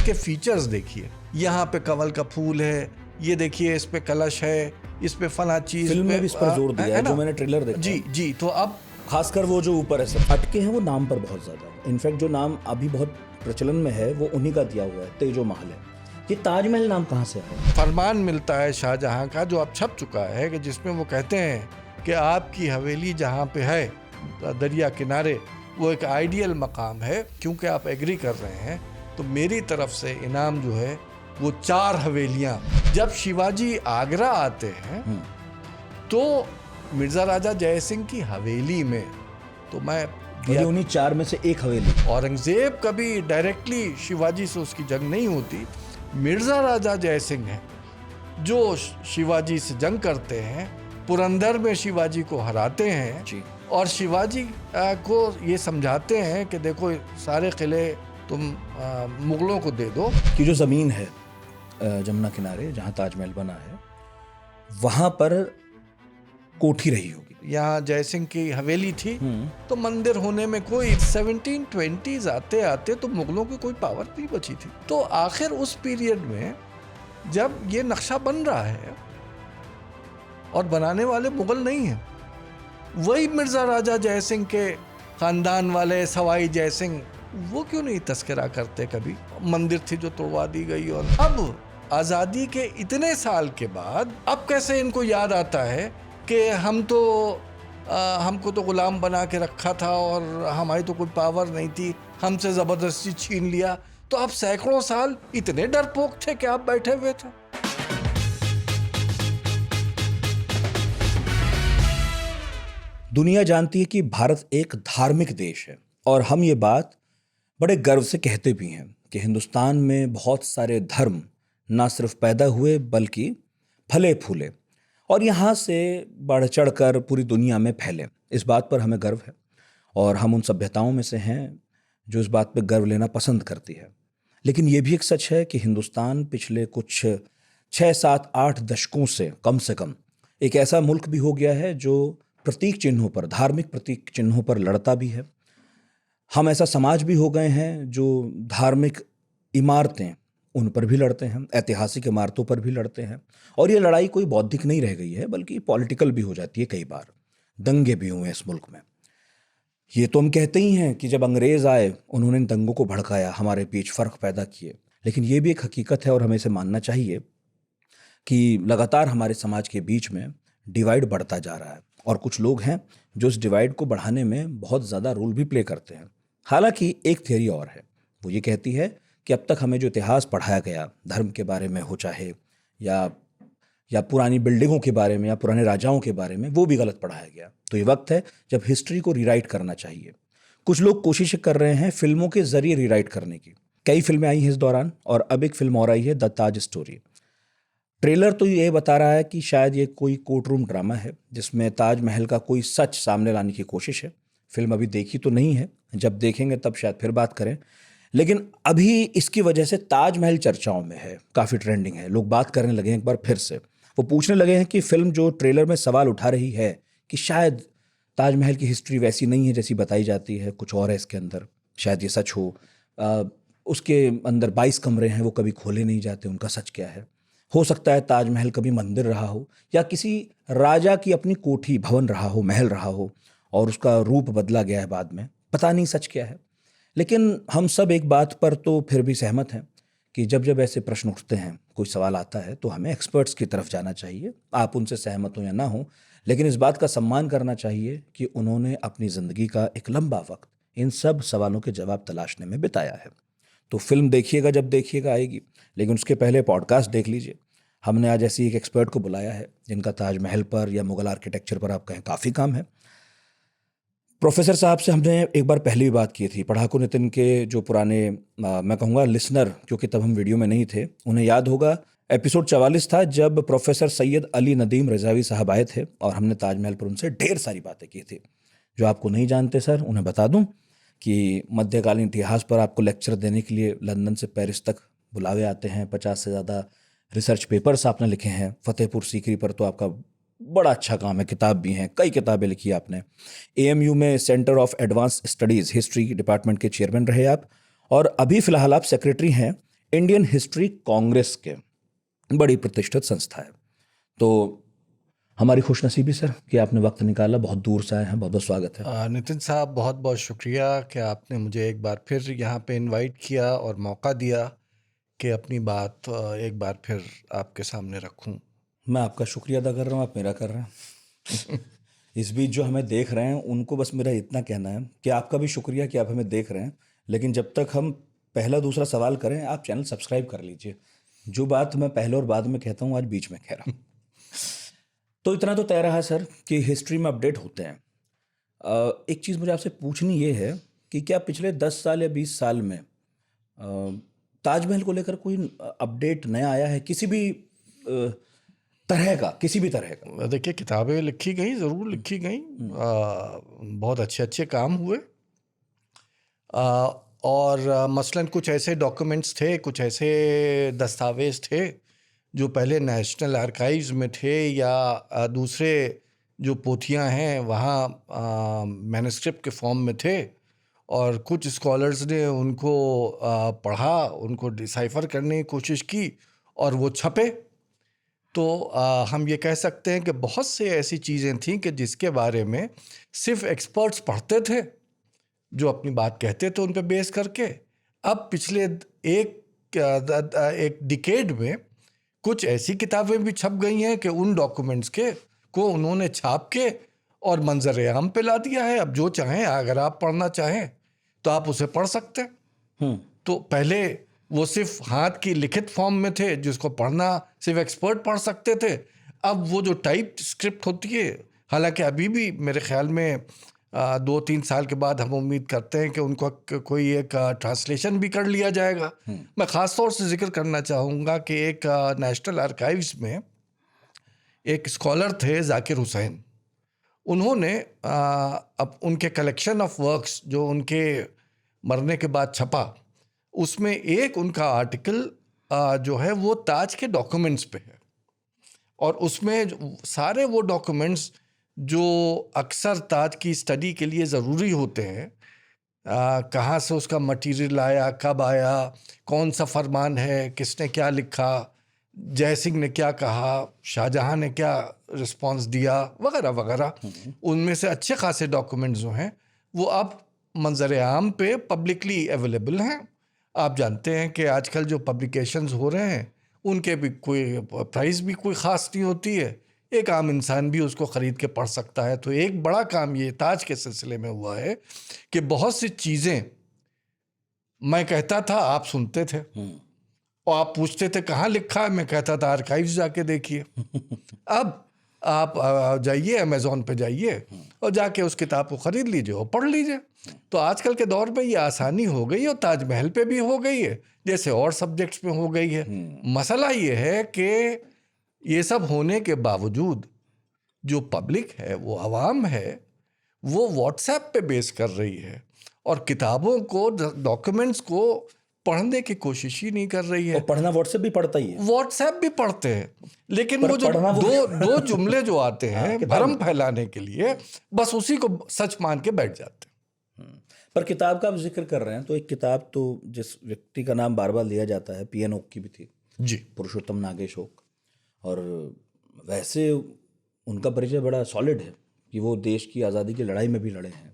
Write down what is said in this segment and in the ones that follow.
इसके फीचर्स देखिए, यहाँ पे कमल का फूल है, ये देखिए इस पे कलश है, इस पे फला चीज, फिल्म में भी इस पर जोर दिया है जो मैंने ट्रेलर देखा। जी। तो अब खासकर वो जो ऊपर है सब अटके हैं वो नाम पर बहुत ज्यादा। इनफैक्ट जो नाम अभी बहुत प्रचलन में है वो उन्हीं का दिया हुआ है, तेजो महल है। ये ताजमहल नाम कहाँ से आया? फरमान मिलता है शाहजहां का जो अब छप चुका है, कि जिसमें वो कहते हैं कि आपकी हवेली जहाँ पे है दरिया किनारे, वो एक आइडियल मकाम है। क्योंकि आप एग्री कर रहे हैं तो मेरी तरफ से इनाम जो है वो 4 हवेलियाँ। जब शिवाजी आगरा आते हैं तो मिर्जा राजा जय सिंह की हवेली में, तो मैं उन्हीं 4 में से एक हवेली। औरंगजेब कभी डायरेक्टली शिवाजी से उसकी जंग नहीं होती, मिर्जा राजा जय सिंह हैं जो शिवाजी से जंग करते हैं, पुरंदर में शिवाजी को हराते हैं जी। और शिवाजी को ये समझाते हैं कि देखो सारे किले तुम मुगलों को दे दो। कि जो ज़मीन है जमुना किनारे जहाँ ताजमहल बना है वहाँ पर कोठी रही होगी। यहाँ जय सिंह की हवेली थी तो मंदिर होने में कोई 1720s आते आते तो मुगलों की कोई पावर नहीं बची थी। तो आखिर उस पीरियड में जब ये नक्शा बन रहा है और बनाने वाले मुगल नहीं हैं, वही मिर्जा राजा जय सिंह के खानदान वाले सवाई जय सिंह, वो क्यों नहीं तस्करा करते कभी? मंदिर थी जो तोड़वा दी गई। और अब आज़ादी के इतने साल के बाद अब कैसे इनको याद आता है कि हमको तो गुलाम बना के रखा था और हमारी तो कोई पावर नहीं थी, हमसे ज़बरदस्ती छीन लिया। तो आप सैकड़ों साल इतने डरपोक थे कि आप बैठे हुए थे। दुनिया जानती है कि भारत एक धार्मिक देश है और हम ये बात बड़े गर्व से कहते भी हैं कि हिंदुस्तान में बहुत सारे धर्म ना सिर्फ पैदा हुए बल्कि फले फूले और यहाँ से बढ़ चढ़ कर पूरी दुनिया में फैले। इस बात पर हमें गर्व है और हम उन सभ्यताओं में से हैं जो इस बात पर गर्व लेना पसंद करती है। लेकिन ये भी एक सच है कि हिंदुस्तान पिछले कुछ 6, 7, 8 दशकों से कम एक ऐसा मुल्क भी हो गया है जो प्रतीक चिन्हों पर, धार्मिक प्रतीक चिन्हों पर लड़ता भी है। हम ऐसा समाज भी हो गए हैं जो धार्मिक इमारतें उन पर भी लड़ते हैं, ऐतिहासिक इमारतों पर भी लड़ते हैं। और ये लड़ाई कोई बौद्धिक नहीं रह गई है बल्कि पॉलिटिकल भी हो जाती है। कई बार दंगे भी हुए इस मुल्क में। ये तो हम कहते ही हैं कि जब अंग्रेज आए उन्होंने इन दंगों को भड़काया, हमारे बीच फर्क पैदा किए। लेकिन ये भी एक हकीकत है और हमें इसे मानना चाहिए कि लगातार हमारे समाज के बीच में डिवाइड बढ़ता जा रहा है और कुछ लोग हैं जो इस डिवाइड को बढ़ाने में बहुत ज़्यादा रोल भी प्ले करते हैं। हालांकि एक थियरी और है, वो ये कहती है कि अब तक हमें जो इतिहास पढ़ाया गया धर्म के बारे में हो चाहे या पुरानी बिल्डिंगों के बारे में या पुराने राजाओं के बारे में, वो भी गलत पढ़ाया गया। तो ये वक्त है जब हिस्ट्री को रीराइट करना चाहिए। कुछ लोग कोशिश कर रहे हैं फिल्मों के जरिए रीराइट करने की। कई फिल्में आई हैं इस दौरान और अब एक फिल्म और आई है द ताज स्टोरी। ट्रेलर तो ये बता रहा है कि शायद ये कोई कोर्ट रूम ड्रामा है जिसमें ताजमहल का कोई सच सामने लाने की कोशिश है। फिल्म अभी देखी तो नहीं है, जब देखेंगे तब शायद फिर बात करें। लेकिन अभी इसकी वजह से ताजमहल चर्चाओं में है, काफ़ी ट्रेंडिंग है। लोग बात करने लगे हैं एक बार फिर से। वो पूछने लगे हैं कि फिल्म जो ट्रेलर में सवाल उठा रही है कि शायद ताजमहल की हिस्ट्री वैसी नहीं है जैसी बताई जाती है, कुछ और है इसके अंदर, शायद ये सच हो। उसके अंदर 22 कमरे हैं, वो कभी खोले नहीं जाते, उनका सच क्या है? हो सकता है ताजमहल कभी मंदिर रहा हो या किसी राजा की अपनी कोठी, भवन रहा हो, महल रहा हो और उसका रूप बदला गया है बाद में, पता नहीं सच क्या है। लेकिन हम सब एक बात पर तो फिर भी सहमत हैं कि जब जब ऐसे प्रश्न उठते हैं, कोई सवाल आता है, तो हमें एक्सपर्ट्स की तरफ जाना चाहिए। आप उनसे सहमत हो या ना हो, लेकिन इस बात का सम्मान करना चाहिए कि उन्होंने अपनी ज़िंदगी का एक लंबा वक्त इन सब सवालों के जवाब तलाशने में बिताया है। तो फिल्म देखिएगा जब देखिएगा आएगी, लेकिन उसके पहले पॉडकास्ट देख लीजिए। हमने आज ऐसी एक एक्सपर्ट को बुलाया है जिनका ताजमहल पर या मुगल आर्किटेक्चर पर आप कहें काफ़ी काम है। प्रोफेसर साहब से हमने एक बार पहले भी बात की थी। पढ़ाकू नितिन के जो पुराने मैं कहूँगा लिसनर, क्योंकि तब हम वीडियो में नहीं थे, उन्हें याद होगा एपिसोड 44 था जब प्रोफेसर सैयद अली नदीम रज़ावी साहब आए थे और हमने ताजमहल पर उनसे ढेर सारी बातें की थी। जो आपको नहीं जानते सर, उन्हें बता दूं कि मध्यकालीन इतिहास पर आपको लेक्चर देने के लिए लंदन से पेरिस तक बुलावे आते हैं। 50 से ज़्यादा रिसर्च पेपर्स आपने लिखे हैं। फतेहपुर सीकरी पर तो आपका बड़ा अच्छा काम है, किताब भी हैं, कई किताबें लिखी आपने। AMU में centre of advance studies history department के चेयरमैन रहे आप और अभी फ़िलहाल आप सेक्रेटरी हैं इंडियन हिस्ट्री कांग्रेस के बड़ी प्रतिष्ठित संस्था है। तो हमारी खुशनसीबी सर कि आपने वक्त निकाला, बहुत दूर से आए हैं, बहुत बहुत स्वागत है। नितिन साहब, बहुत बहुत शुक्रिया कि आपने मुझे एक बार फिर यहाँ पे इनवाइट किया और मौका दिया कि अपनी बात एक बार फिर आपके सामने रखूं। मैं आपका शुक्रिया अदा कर रहा हूँ, आप मेरा कर रहे हैं। इस बीच जो हमें देख रहे हैं उनको बस मेरा इतना कहना है कि आपका भी शुक्रिया कि आप हमें देख रहे हैं, लेकिन जब तक हम पहला दूसरा सवाल करें आप चैनल सब्सक्राइब कर लीजिए। जो बात मैं पहले और बाद में कहता हूँ आज बीच में कह रहा हूँ। तो इतना तो तय रहा सर कि हिस्ट्री में अपडेट होते हैं। एक चीज़ मुझे आपसे पूछनी ये है कि क्या पिछले 10 साल या 20 साल में ताजमहल को लेकर कोई अपडेट नया आया है, किसी भी तरह का, किसी भी तरह का? देखिए, किताबें लिखी गई, ज़रूर लिखी गई, बहुत अच्छे अच्छे काम हुए, और मसलन कुछ ऐसे डॉक्यूमेंट्स थे, कुछ ऐसे दस्तावेज थे जो पहले नेशनल आर्काइव्स में थे या दूसरे जो पोथियां हैं वहाँ मैन्युस्क्रिप्ट के फॉर्म में थे, और कुछ स्कॉलर्स ने उनको पढ़ा, उनको डिसाइफर करने की कोशिश की और वो छपे। तो हम ये कह सकते हैं कि बहुत से ऐसी चीज़ें थीं कि जिसके बारे में सिर्फ एक्सपर्ट्स पढ़ते थे, जो अपनी बात कहते थे उन पे बेस करके। अब पिछले एक डिकेड में कुछ ऐसी किताबें भी छप गई हैं कि उन डॉक्यूमेंट्स को उन्होंने छाप के और मंजर आम पे ला दिया है। अब जो चाहें, अगर आप पढ़ना चाहें तो आप उसे पढ़ सकते हैं। तो पहले वो सिर्फ हाथ की लिखित फॉर्म में थे, जिसको पढ़ना सिर्फ एक्सपर्ट पढ़ सकते थे। अब वो जो टाइप स्क्रिप्ट होती है, हालांकि अभी भी मेरे ख्याल में 2-3 साल के बाद हम उम्मीद करते हैं कि उनको कोई एक ट्रांसलेशन भी कर लिया जाएगा। मैं ख़ास तौर से जिक्र करना चाहूँगा कि एक नेशनल आर्काइव्स में एक स्कॉलर थे, जाकिर हुसैन। उन्होंने अब उनके कलेक्शन ऑफ वर्क्स जो उनके मरने के बाद छपा, उसमें एक उनका आर्टिकल जो है वो ताज के डॉक्यूमेंट्स पे है, और उसमें सारे वो डॉक्यूमेंट्स जो अक्सर ताज की स्टडी के लिए ज़रूरी होते हैं, कहाँ से उसका मटेरियल आया, कब आया, कौन सा फरमान है, किसने क्या लिखा, जय सिंह ने क्या कहा, शाहजहां ने क्या रिस्पांस दिया, वगैरह वगैरह। उनमें से अच्छे खासे डॉक्यूमेंट्स जो हैं वो अब मंजर आम पे पब्लिकली अवेलेबल हैं। आप जानते हैं कि आजकल जो पब्लिकेशंस हो रहे हैं उनके भी कोई प्राइस भी कोई ख़ास नहीं होती है, एक आम इंसान भी उसको ख़रीद के पढ़ सकता है। तो एक बड़ा काम ये ताज के सिलसिले में हुआ है कि बहुत सी चीज़ें मैं कहता था, आप सुनते थे और आप पूछते थे कहाँ लिखा है, मैं कहता था आर्काइव्स जाके देखिए। अब आप जाइए, अमेज़ॉन पे जाइए और जाके उस किताब को ख़रीद लीजिए और पढ़ लीजिए। तो आजकल के दौर में ये आसानी हो गई, और ताजमहल पे भी हो गई है, जैसे और सब्जेक्ट्स में हो गई है। मसला ये है कि ये सब होने के बावजूद जो पब्लिक है, वो आवाम है, वो व्हाट्सएप पे बेस कर रही है और किताबों को, डॉक्यूमेंट्स को पढ़ने की कोशिश ही नहीं कर रही है। और पढ़ना व्हाट्सएप भी पढ़ता ही है, व्हाट्सएप भी पढ़ते हैं, लेकिन वो जो दो जुमले जो आते हैं भ्रम फैलाने के लिए, बस उसी को सच मान के बैठ जाते हैं। पर किताब का आप जिक्र कर रहे हैं तो एक किताब तो जिस व्यक्ति का नाम बार बार लिया जाता है, पीएन ओक की भी थी जी, पुरुषोत्तम नागेश ओक, और वैसे उनका परिचय बड़ा सॉलिड है कि वो देश की आज़ादी की लड़ाई में भी लड़े हैं,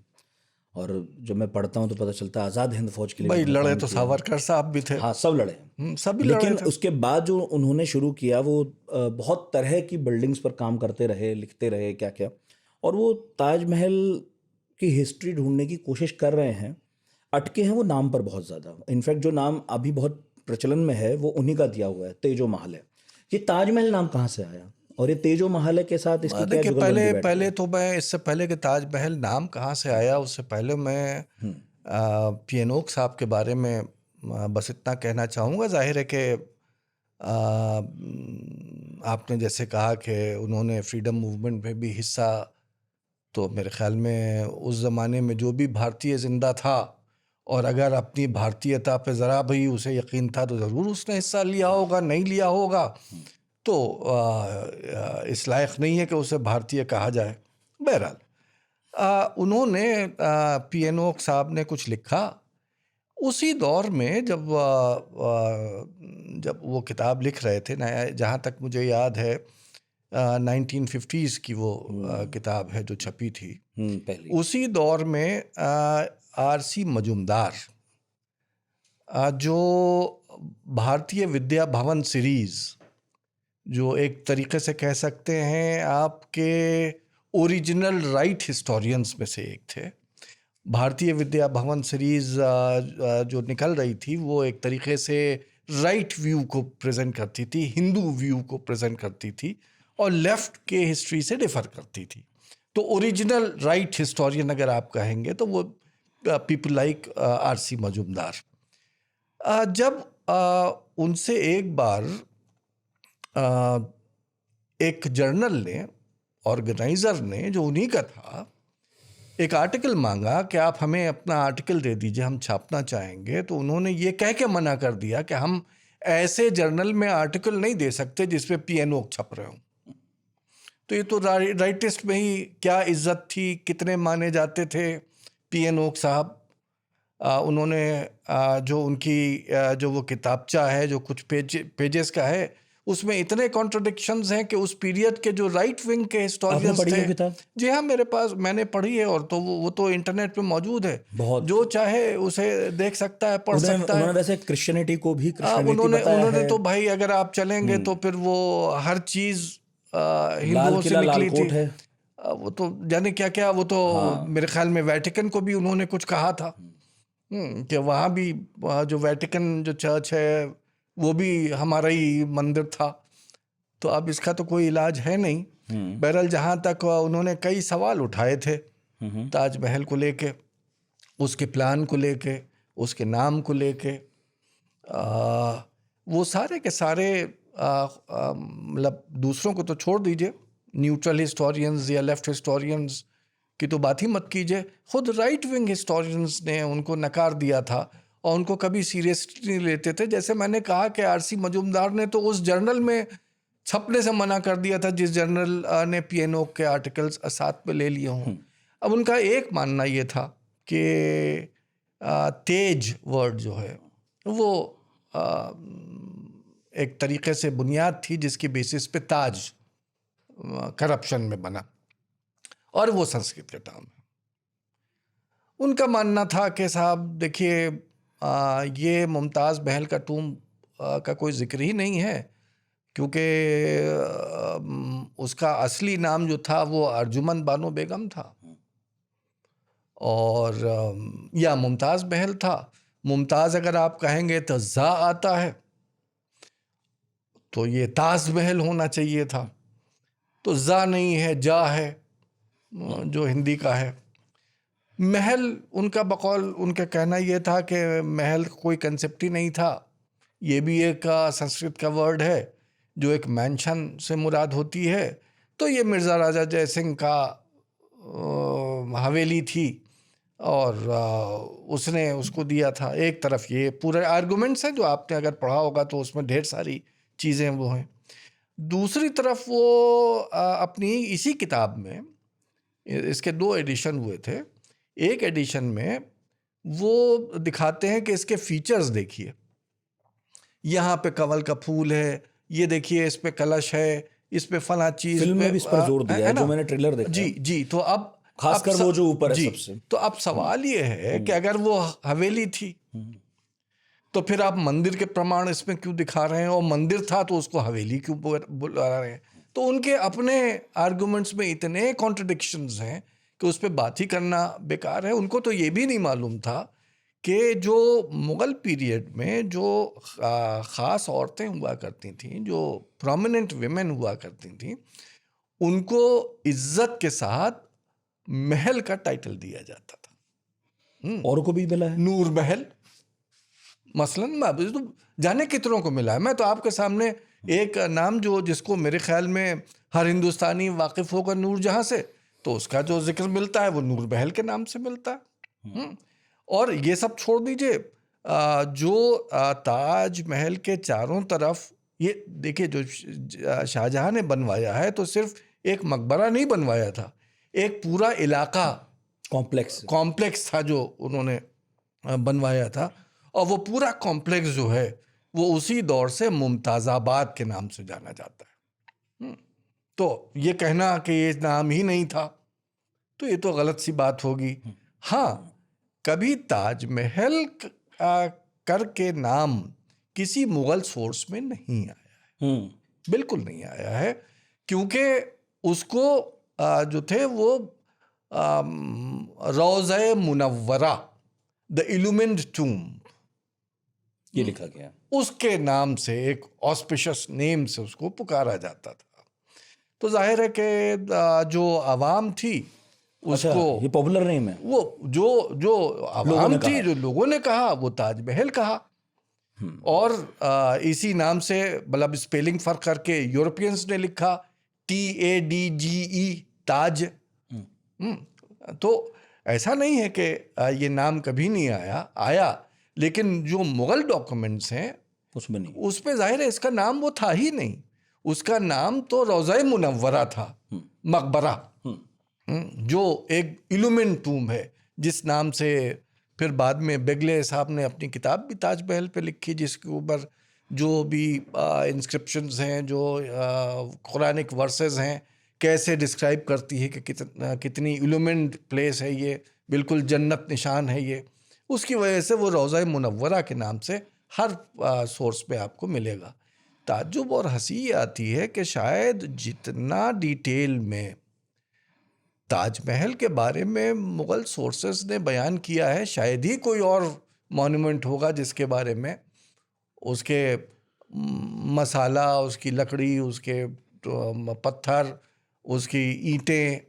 और जब मैं पढ़ता हूँ तो पता चलता है आज़ाद हिंद फौज के लिए भाई लड़े तो सावरकर साहब भी थे। हाँ, सब लड़े हैं, सभी लड़े लेकिन थे। उसके बाद जो उन्होंने शुरू किया वो बहुत तरह की बिल्डिंग्स पर काम करते रहे, लिखते रहे क्या क्या, और वो ताजमहल की हिस्ट्री ढूंढने की कोशिश कर रहे हैं, अटके हैं वो नाम पर बहुत ज़्यादा। इनफैक्ट जो नाम अभी बहुत प्रचलन में है वो उन्हीं का दिया हुआ है, तेजो महल है। ये ताजमहल नाम कहाँ से आया और ये तेजो महल के साथ इसकी क्या जुगलबंदी बैठी? पहले तो मैं, इससे पहले कि ताजमहल नाम कहाँ से आया, उससे पहले मैं पीएन ओक साहब के बारे में बस इतना कहना चाहूँगा। जाहिर है कि आपने जैसे कहा कि उन्होंने फ्रीडम मूवमेंट में भी हिस्सा, तो मेरे ख्याल में उस ज़माने में जो भी भारतीय ज़िंदा था, और अगर अपनी भारतीयता पे ज़रा भी उसे यकीन था तो ज़रूर उसने हिस्सा लिया होगा, नहीं लिया होगा तो इस लायक नहीं है कि उसे भारतीय कहा जाए। बहरहाल उन्होंने पीएन ओक साहब ने कुछ लिखा, उसी दौर में जब वो किताब लिख रहे थे, नया, जहाँ तक मुझे याद है 1950s की वो किताब है जो छपी थी, पहली। उसी दौर में आरसी मजूमदार जो भारतीय विद्या भवन सीरीज, जो एक तरीके से कह सकते हैं आपके ओरिजिनल राइट हिस्टोरियंस में से एक थे। भारतीय विद्या भवन सीरीज जो निकल रही थी वो एक तरीके से राइट व्यू को प्रेजेंट करती थी, हिंदू व्यू को प्रेजेंट करती थी और लेफ्ट के हिस्ट्री से डिफर करती थी। तो ओरिजिनल राइट हिस्टोरियन अगर आप कहेंगे तो वो पीपल लाइक आरसी मजूमदार। जब उनसे एक बार एक जर्नल ने, ऑर्गेनाइजर ने जो उन्हीं का था, एक आर्टिकल मांगा कि आप हमें अपना आर्टिकल दे दीजिए, हम छापना चाहेंगे। तो उन्होंने ये कह के मना कर दिया कि हम ऐसे जर्नल में आर्टिकल नहीं दे सकते जिसपे पीएनओ छप रहे हों। तो ये तो राइटिस्ट में ही क्या इज्जत थी, कितने माने जाते थे पीएनओ साहब। उन्होंने जो उनकी जो वो किताबचा है जो कुछ पेजेस का है, उसमें इतने कॉन्ट्रडिक्शंस हैं कि उस पीरियड के जो राइट विंग के हिस्टोरियंस थे। किताब? जी हाँ, मेरे पास, मैंने पढ़ी है। और तो वो तो इंटरनेट पे मौजूद है, जो चाहे उसे देख सकता है, पढ़ सकता है। उन्होंने वैसे क्रिश्चियनिटी को भी उन्होंने तो भाई अगर आप चलेंगे तो फिर वो हर चीज हिंदुओं से निकली थी। वो तो जाने क्या क्या, वो तो मेरे ख्याल में वेटिकन को भी उन्होंने कुछ कहा था कि वहाँ भी जो वेटिकन जो चर्च है वो भी हमारा ही मंदिर था। तो अब इसका तो कोई इलाज है नहीं। बहरहाल जहाँ तक उन्होंने कई सवाल उठाए थे ताजमहल को लेके, उसके प्लान को लेके, उसके नाम को लेके, वो सारे के सारे मतलब दूसरों को तो छोड़ दीजिए, न्यूट्रल हिस्टोरियंस या लेफ्ट हिस्टोरियंस की तो बात ही मत कीजिए, खुद राइट विंग हिस्टोरियंस ने उनको नकार दिया था और उनको कभी सीरियसली नहीं लेते थे। जैसे मैंने कहा कि आरसी मजूमदार ने तो उस जर्नल में छपने से मना कर दिया था जिस जर्नल ने पीएनओ के आर्टिकल्स साथ में ले लिए हों। अब उनका एक मानना ये था कि तेज वर्ड जो है वो एक तरीके से बुनियाद थी जिसकी बेसिस पे ताज करप्शन में बना, और वो संस्कृत का टर्म है। उनका मानना था कि साहब देखिए, ये मुमताज़ महल का टूम का कोई जिक्र ही नहीं है, क्योंकि उसका असली नाम जो था वो अर्जुमन बानो बेगम था और या मुमताज़ महल था। मुमताज़ अगर आप कहेंगे तो जा आता है, तो ये ताज महल होना चाहिए था। तो जा नहीं है, जा है, जो हिंदी का है। महल, उनका बकौल उनका कहना ये था कि महल कोई कंसेप्ट ही नहीं था। ये भी एक संस्कृत का वर्ड है जो एक मैंशन से मुराद होती है। तो ये मिर्ज़ा राजा जय सिंह का हवेली थी और उसने उसको दिया था। एक तरफ ये पूरे आर्गुमेंट्स हैं जो आपने अगर पढ़ा होगा तो उसमें ढेर सारी चीज़ें वो हैं। दूसरी तरफ वो अपनी इसी किताब में, इसके 2 एडिशन हुए थे, एक एडिशन में वो दिखाते हैं कि इसके फीचर्स देखिए, यहाँ पे कमल का फूल है, ये देखिए इस पे कलश है, इस पे फला चीज, फिल्म में भी इस पर जोर दिया है जो मैंने ट्रेलर देखा। जी जी। तो अब खासकर वो जो ऊपर है सबसे, तो अब सवाल ये है कि अगर वो हवेली थी तो फिर आप मंदिर के प्रमाण इसमें क्यों दिखा रहे हैं, और मंदिर था तो उसको हवेली क्यों बुला रहे हैं। तो उनके अपने आर्गुमेंट्स में इतने कॉन्ट्रडिक्शंस हैं कि उस पर बात ही करना बेकार है। उनको तो ये भी नहीं मालूम था कि जो मुग़ल पीरियड में जो ख़ास औरतें हुआ करती थीं, जो प्रोमिनेंट विमेन हुआ करती थीं, उनको इज्जत के साथ महल का टाइटल दिया जाता था। और को भी मिला है, नूर महल मसलन, तो जाने कितनों को मिला है। मैं तो आपके सामने एक नाम जो जिसको मेरे ख्याल में हर हिंदुस्तानी वाकिफ़ होगा नूर जहाँ से, तो उसका जो जिक्र मिलता है वो नूर महल के नाम से मिलता है। और ये सब छोड़ दीजिए, जो ताज महल के चारों तरफ, ये देखिए जो शाहजहां ने बनवाया है तो सिर्फ एक मकबरा नहीं बनवाया था, एक पूरा इलाका कॉम्प्लेक्स था जो उन्होंने बनवाया था। और वो पूरा कॉम्प्लेक्स जो है वो उसी दौर से मुमताज़ाबाद के नाम से जाना जाता है। तो ये कहना कि ये नाम ही नहीं था तो ये तो गलत सी बात होगी। हाँ, कभी ताजमहल करके नाम किसी मुगल सोर्स में नहीं आया है, बिल्कुल नहीं आया है, क्योंकि उसको जो थे वो रोज़े मुनव्वरा, द इल्यूमिन्ड टूम, ये लिखा गया, उसके नाम से, एक ऑस्पिशियस नेम से उसको पुकारा जाता था। तो जाहिर है कि जो आवाम थी उसको, ये पॉपुलर नेम है, वो जो आवाम थी, जो लोगों ने कहा, वो ताजमहल कहा। और इसी नाम से, मतलब स्पेलिंग फर्क करके यूरोपियंस ने लिखा TADGE, ताज। तो ऐसा नहीं है कि ये नाम कभी नहीं आया, लेकिन जो मुगल डॉक्यूमेंट्स हैं उसमें नहीं, उस पे जाहिर है इसका नाम वो था ही नहीं। उसका नाम तो रोज़ा मुनव्वरा था, मकबरा, जो एक इल्यूमिन टूम है, जिस नाम से फिर बाद में बेगले साहब ने अपनी किताब भी ताजमहल पे लिखी, जिसके ऊपर जो भी इंस्क्रिप्शंस हैं, जो कुरानिक वर्सेस हैं, कैसे डिस्क्राइब करती है कि कितनी इल्यूमिन्ड प्लेस है ये, बिल्कुल जन्नत निशान है ये। उसकी वजह से वो रोज़ा मुनव्वरा के नाम से हर सोर्स पे आपको मिलेगा। ताज्जुब और हंसी आती है कि शायद जितना डिटेल में ताजमहल के बारे में मुग़ल सोर्सेस ने बयान किया है, शायद ही कोई और मॉन्यूमेंट होगा जिसके बारे में उसके मसाला, उसकी लकड़ी, उसके पत्थर, उसकी ईंटें,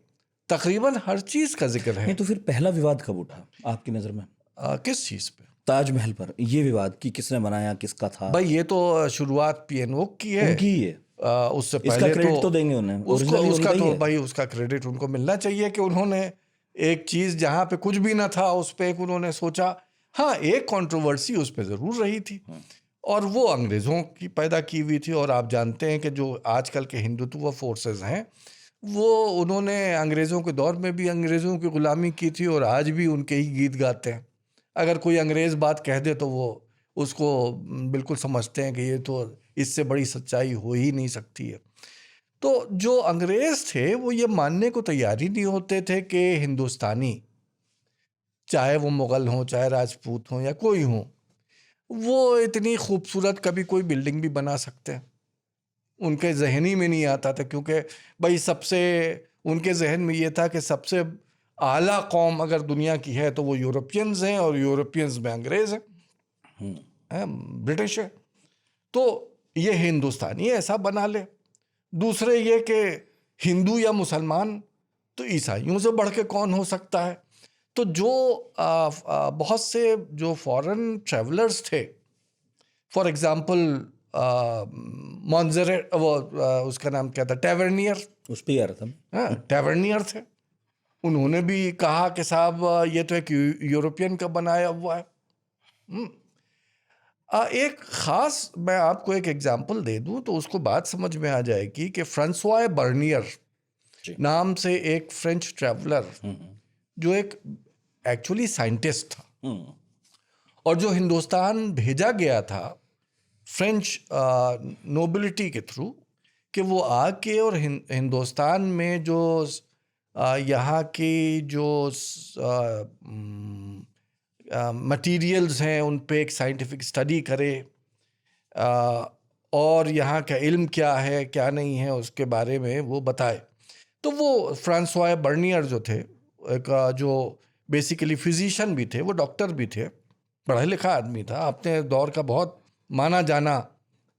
तकरीबन हर चीज़ का जिक्र है। नहीं तो फिर पहला विवाद कब उठा आपकी नज़र में? किस चीज़ पे? ताजमहल पर ये विवाद कि किसने बनाया, किसका था? भाई ये तो शुरुआत PNO की है, उनकी है। उससे इसका पहले क्रेडिट तो देंगे उन्हें, उसका तो भाई उसका क्रेडिट उनको मिलना चाहिए कि उन्होंने एक चीज़ जहाँ पे कुछ भी ना था उस पर उन्होंने सोचा। हाँ, एक कंट्रोवर्सी उस पर ज़रूर रही थी और वो अंग्रेज़ों की पैदा की हुई थी। और आप जानते हैं कि जो आजकल के हिंदुत्व फोर्सेस हैं वो उन्होंने अंग्रेज़ों के दौर में भी अंग्रेज़ों की ग़ुलामी की थी और आज भी उनके ही गीत गाते हैं। अगर कोई अंग्रेज़ बात कह दे तो वो उसको बिल्कुल समझते हैं कि ये तो इससे बड़ी सच्चाई हो ही नहीं सकती है। तो जो अंग्रेज़ थे वो ये मानने को तैयार ही नहीं होते थे कि हिंदुस्तानी, चाहे वो मुग़ल हों, चाहे राजपूत हों या कोई हों, वो इतनी खूबसूरत कभी कोई बिल्डिंग भी बना सकते हैं। उनके जहन ही में नहीं आता था, क्योंकि भाई सबसे उनके जहन में ये था कि सबसे आला कौम अगर दुनिया की है तो वो यूरोपियंस हैं, और यूरोपियंस में अंग्रेज़ हैं, ब्रिटिश है। तो ये हिंदुस्तानी ऐसा बना ले। दूसरे ये कि हिंदू या मुसलमान तो ईसाइयों से बढ़ के कौन हो सकता है। तो जो बहुत से जो फॉरेन ट्रैवलर्स थे, फॉर एग्जांपल मॉन्जेरेट, वो उसका नाम क्या था, टैवर्नियर, उस पे आ रहा था। हाँ, टैवर्नियर थे। उन्होंने भी कहा कि साहब ये तो एक यूरोपियन का बनाया हुआ है। एक ख़ास, मैं आपको एक एग्जांपल दे दूं तो उसको बात समझ में आ जाएगी कि फ्रांसोis बर्नियर नाम से एक फ्रेंच ट्रैवलर, जो एक एक्चुअली साइंटिस्ट था और जो हिंदुस्तान भेजा गया था फ्रेंच नोबिलिटी के थ्रू, कि वो आके और हिंदुस्तान में जो यहाँ की जो मटीरियल्स हैं उन पे एक साइंटिफिक स्टडी करे, और यहाँ का इल्म क्या है क्या नहीं है उसके बारे में वो बताए। तो वो फ्रांसोis बर्नियर जो थे, एक जो बेसिकली फिजिशियन भी थे, वो डॉक्टर भी थे, पढ़ा लिखा आदमी था, अपने दौर का बहुत माना जाना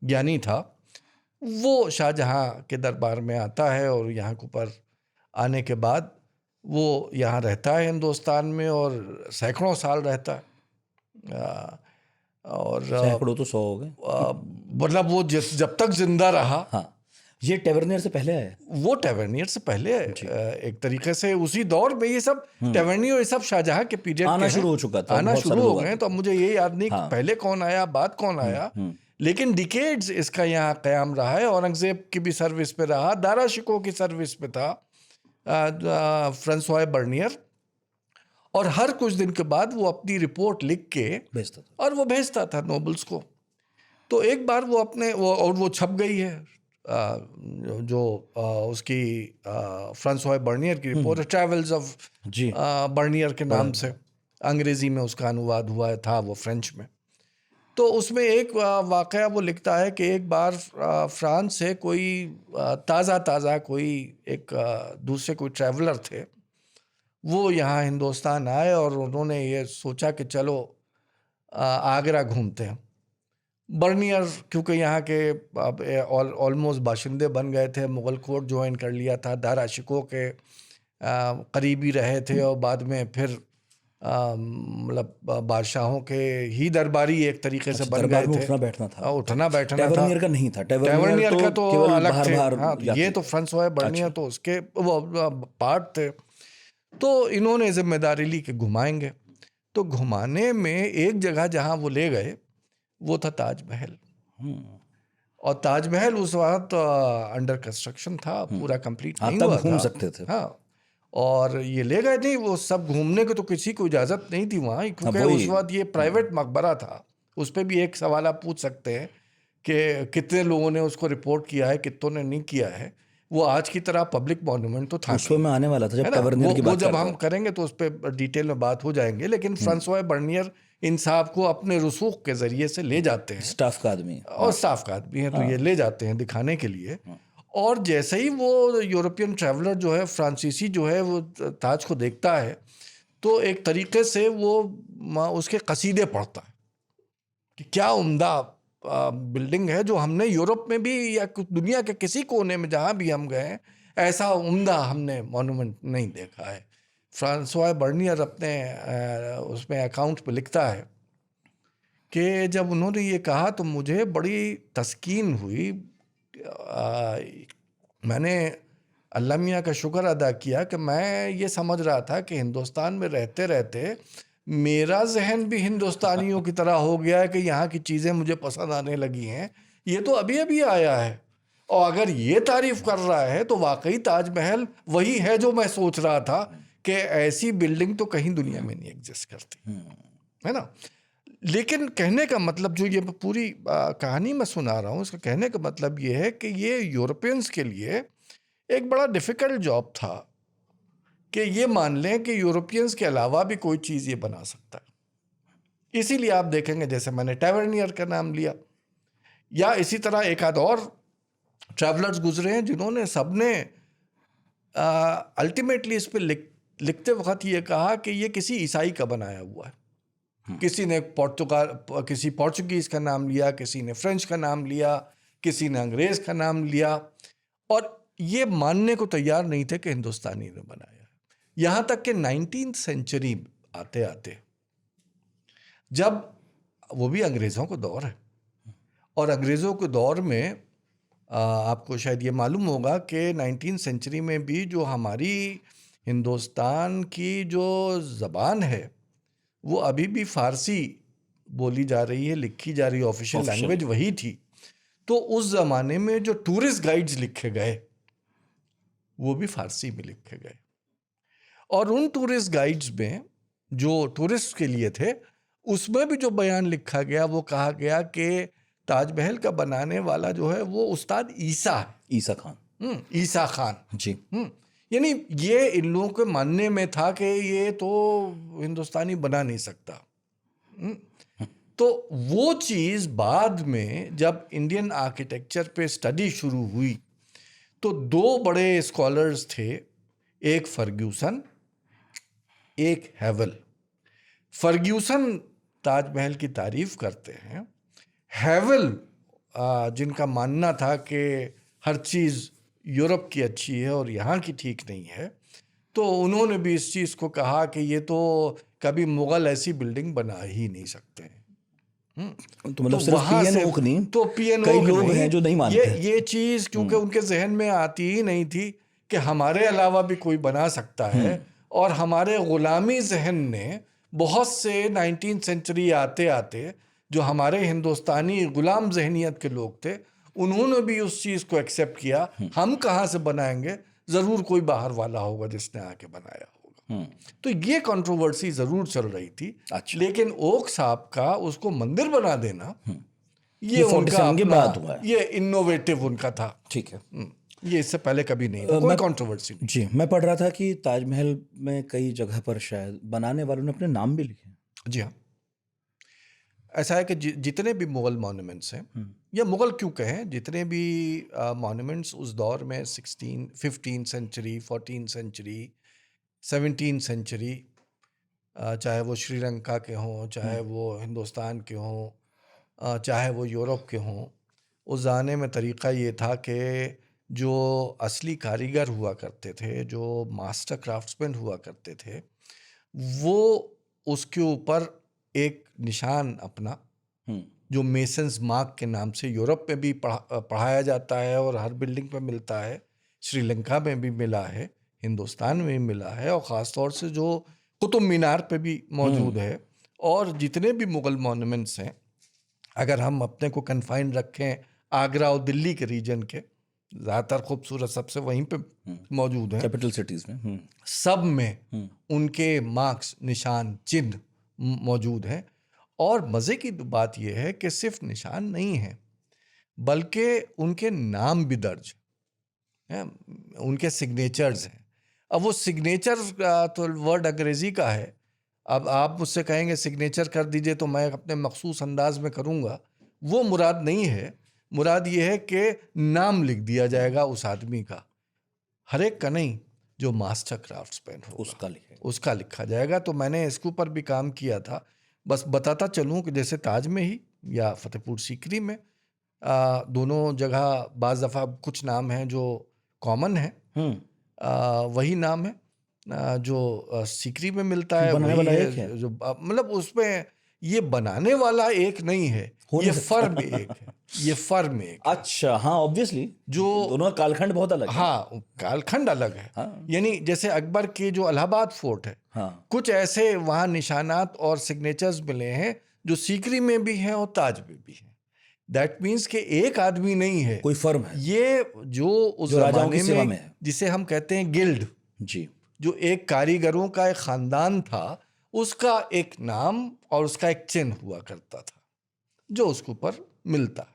ज्ञानी था। वो शाहजहाँ के दरबार में आता है और यहाँ के ऊपर आने के बाद वो यहाँ रहता है हिंदुस्तान में, और सैकड़ों साल रहता है। और सैकड़ों तो 100 हो गए, मतलब वो जब तक जिंदा रहा। हाँ, ये टैवर्नियर से पहले आया, वो टैवर्नियर से पहले एक तरीके से उसी दौर में ये सब टैवर्नियर, ये सब शाहजहाँ के पीरियड आना शुरू हो चुका था, आना शुरू हो गए। तो अब मुझे ये याद नहीं कि पहले कौन आया बाद कौन आया, लेकिन डिकेड्स इसका यहाँ क़याम रहा है। औरंगज़ेब की भी सर्विस पे रहा, दारा शिकोह की सर्विस पे था फ्रांसोis बर्नियर। और हर कुछ दिन के बाद वो अपनी रिपोर्ट लिख के भेजता था। और वो भेजता था नोबल्स को। तो एक बार वो और वो छप गई है, उसकी फ्रांसोis बर्नियर की रिपोर्ट है, ट्रैवल्स ऑफ जी। बर्नियर के नाम से अंग्रेजी में उसका अनुवाद हुआ था, वो फ्रेंच में। तो उसमें एक वाकया वो लिखता है कि एक बार फ्रांस से कोई ताज़ा कोई एक दूसरे कोई ट्रैवलर थे, वो यहाँ हिंदुस्तान आए और उन्होंने ये सोचा कि चलो आगरा घूमते हैं। बर्नियर क्योंकि यहाँ के ऑलमोस्ट बाशिंदे बन गए थे, मुग़ल कोर्ट ज्वाइन कर लिया था, दारा शिकोह के करीबी रहे थे और बाद में फिर मतलब बादशाहों के ही दरबारी एक तरीके से बन गए थे। उठना बैठना था। उठना बैठना था। टैवर्नियर का नहीं था। टैवर्नियर का तो केवल अलग थे। बाहर हाँ, तो ये तो फ्रांसोis बर्नियर तो उसके वो पार्ट थे। तो इन्होंने जिम्मेदारी ली कि घुमाएंगे। तो घुमाने में एक जगह जहाँ वो ले गए वो था ताजमहल। और ताजमहल उस वक्त अंडर कंस्ट्रक्शन था, पूरा कंप्लीट नहीं हुआ था। घूम सकते थे। हाँ, और ये ले गए नहीं, वो सब घूमने को तो किसी को इजाज़त नहीं थी वहाँ, क्योंकि उस वक्त ये प्राइवेट मकबरा था। उस पर भी एक सवाल आप पूछ सकते हैं कि कितने लोगों ने उसको रिपोर्ट किया है, कितनों ने नहीं किया है। वो आज की तरह पब्लिक मॉन्यूमेंट तो था, उसमें मैं आने वाला था जब टैवर्नियर की बात जब हम करेंगे तो उस पर डिटेल में बात हो जाएंगे। लेकिन फ्रांसोis बर्नियर इन साहब को अपने रसूख के जरिए से ले जाते हैं, स्टाफ का आदमी और स्टाफ का आदमी है, तो ये ले जाते हैं दिखाने के लिए। और जैसे ही वो यूरोपियन ट्रैवलर जो है, फ्रांसीसी जो है, वो ताज को देखता है तो एक तरीके से वो उसके कसीदे पढ़ता है कि क्या उम्दा बिल्डिंग है, जो हमने यूरोप में भी या दुनिया के किसी कोने में जहाँ भी हम गए ऐसा उम्दा हमने मॉन्यूमेंट नहीं देखा है। फ्रांसोis बर्नियर अपने उसमें अकाउंट पे लिखता है कि जब उन्होंने ये कहा तो मुझे बड़ी तस्कीन हुई। मैंने अल्लाह मियाँ का शुक्र अदा किया कि मैं ये समझ रहा था कि हिंदुस्तान में रहते रहते मेरा जहन भी हिंदुस्तानियों की तरह हो गया है कि यहाँ की चीज़ें मुझे पसंद आने लगी हैं। ये तो अभी अभी आया है, और अगर ये तारीफ कर रहा है तो वाकई ताजमहल वही है जो मैं सोच रहा था कि ऐसी बिल्डिंग तो कहीं दुनिया में नहीं एग्जिस्ट करती, है ना। लेकिन कहने का मतलब, जो ये पूरी कहानी मैं सुना रहा हूँ, इसका कहने का मतलब ये है कि ये यूरोपियंस के लिए एक बड़ा डिफ़िकल्ट जॉब था कि ये मान लें कि यूरोपियंस के अलावा भी कोई चीज़ ये बना सकता है। इसीलिए आप देखेंगे, जैसे मैंने टैवर्नियर का नाम लिया, या इसी तरह एक आध और ट्रैवलर्स गुजरे हैं जिन्होंने सबने अल्टीमेटली इस पर लिखते वक्त ये कहा कि ये किसी ईसाई का बनाया हुआ है। किसी ने किसी पोर्चुगीज़ का नाम लिया, किसी ने फ्रेंच का नाम लिया, किसी ने अंग्रेज़ का नाम लिया, और ये मानने को तैयार नहीं थे कि हिंदुस्तानी ने बनाया है। यहाँ तक कि 19th सेंचुरी आते आते, जब वो भी अंग्रेज़ों का दौर है, और अंग्रेज़ों के दौर में आपको शायद ये मालूम होगा कि 19th सेंचुरी में भी जो हमारी हिंदुस्तान की जो ज़बान है वो अभी भी फ़ारसी बोली जा रही है, लिखी जा रही है, ऑफिशियल लैंग्वेज वही थी। तो उस ज़माने में जो टूरिस्ट गाइड्स लिखे गए वो भी फ़ारसी में लिखे गए, और उन टूरिस्ट गाइड्स में जो टूरिस्ट के लिए थे उसमें भी जो बयान लिखा गया वो कहा गया कि ताजमहल का बनाने वाला जो है वो उस्ताद ईसा है, ईसा खान, ईसा खान जी। यानी ये इन लोगों के मानने में था कि ये तो हिंदुस्तानी बना नहीं सकता। तो वो चीज़ बाद में जब इंडियन आर्किटेक्चर पे स्टडी शुरू हुई तो दो बड़े स्कॉलर्स थे, एक फर्ग्यूसन, एक हैवल। फर्ग्यूसन ताजमहल की तारीफ करते हैं, हैवल जिनका मानना था कि हर चीज़ यूरोप की अच्छी है और यहाँ की ठीक नहीं है, तो उन्होंने भी इस चीज़ को कहा कि ये तो कभी मुग़ल ऐसी बिल्डिंग बना ही नहीं सकते हैं। तो मतलब सिर्फ पीएनओ नहीं, तो पीएनओ कई लोग हैं जो नहीं मानते ये चीज़, क्योंकि उनके जहन में आती ही नहीं थी कि हमारे अलावा भी कोई बना सकता है। और हमारे ग़ुलामी जहन ने बहुत से 19th सेंचुरी आते आते जो हमारे हिंदुस्तानी ग़ुलाम जहनियत के लोग थे, उन्होंने भी उस चीज़ को एक्सेप्ट किया, हम कहाँ से बनाएंगे, ज़रूर कोई बाहर वाला होगा जिसने आके बनाया होगा। तो ये कंट्रोवर्सी जरूर चल रही थी। अच्छा। लेकिन ओक साहब का उसको मंदिर बना देना ये उनका 47 के अपना बाद हुआ है। ये इनोवेटिव उनका था। ठीक है। ये इससे पहले कभी नहीं था, कोई कंट्रोवर्सी नहीं। जी, मैं पढ़ रहा था कि ताजमहल में कई जगह पर शायद बनाने वालों ने अपने नाम भी लिखे। जी हाँ, ऐसा है कि जितने भी मुगल मॉन्यूमेंट्स हैं, या मुगल क्यों कहें, जितने भी मॉन्यूमेंट्स उस दौर में 15 सेंचुरी, 14 सेंचुरी, 17 सेंचुरी, चाहे वो श्रीलंका के हों, चाहे वो हिंदुस्तान के हों, चाहे वो यूरोप के हों, उस ज़माने में तरीक़ा ये था कि जो असली कारीगर हुआ करते थे, जो मास्टर क्राफ्ट्समैन हुआ करते थे, वो उसके ऊपर एक निशान अपना, जो मेसन्स मार्क के नाम से यूरोप में भी पढ़ाया जाता है और हर बिल्डिंग पे मिलता है, श्रीलंका में भी मिला है, हिंदुस्तान में भी मिला है, और ख़ास तौर से जो कुतुब मीनार पे भी मौजूद है, और जितने भी मुगल मॉन्यूमेंट्स हैं, अगर हम अपने को कन्फाइंड रखें आगरा और दिल्ली के रीजन के, ज़्यादातर खूबसूरत सबसे वहीं पे मौजूद हैं, कैपिटल सिटीज़ में, सब में उनके मार्क्स, निशान, चिन्ह मौजूद हैं। और मज़े की बात यह है कि सिर्फ निशान नहीं है, बल्कि उनके नाम भी दर्ज हैं, उनके सिग्नेचर्स हैं। अब वो सिग्नेचर तो वर्ड अंग्रेज़ी का है, अब आप मुझसे कहेंगे सिग्नेचर कर दीजिए तो मैं अपने मखसूस अंदाज में करूँगा, वो मुराद नहीं है। मुराद ये है कि नाम लिख दिया जाएगा उस आदमी का, हर एक का नहीं, जो मास्टर क्राफ्ट्समैन हो उसका लिखा जाएगा। तो मैंने इसके ऊपर भी काम किया था। बस बताता चलूँ कि जैसे ताज में ही या फतेहपुर सीकरी में, दोनों जगह बाज़ दफ़ा कुछ नाम हैं जो कॉमन है, वही नाम है जो सीकरी में मिलता है, वही है जो मतलब उसमें ये बनाने वाला एक नहीं है, ये फर्म एक है, ये फर्म एक। अच्छा, हाँ, ऑब्वियसली जो दोनों कालखंड बहुत अलग है। हाँ, कालखंड अलग है। हाँ। यानी जैसे अकबर के जो इलाहाबाद फोर्ट है, हाँ, कुछ ऐसे वहाँ निशानात और सिग्नेचर्स मिले हैं जो सीकरी में भी हैं और ताज में भी हैं। दैट मीन्स कि एक आदमी नहीं है, कोई फर्म है। ये जो उस ज़माने में जिसे हम कहते हैं गिल्ड जी, जो एक कारीगरों का एक ख़ानदान था, उसका एक नाम और उसका एक चिन्ह हुआ करता था जो उसके ऊपर मिलता है।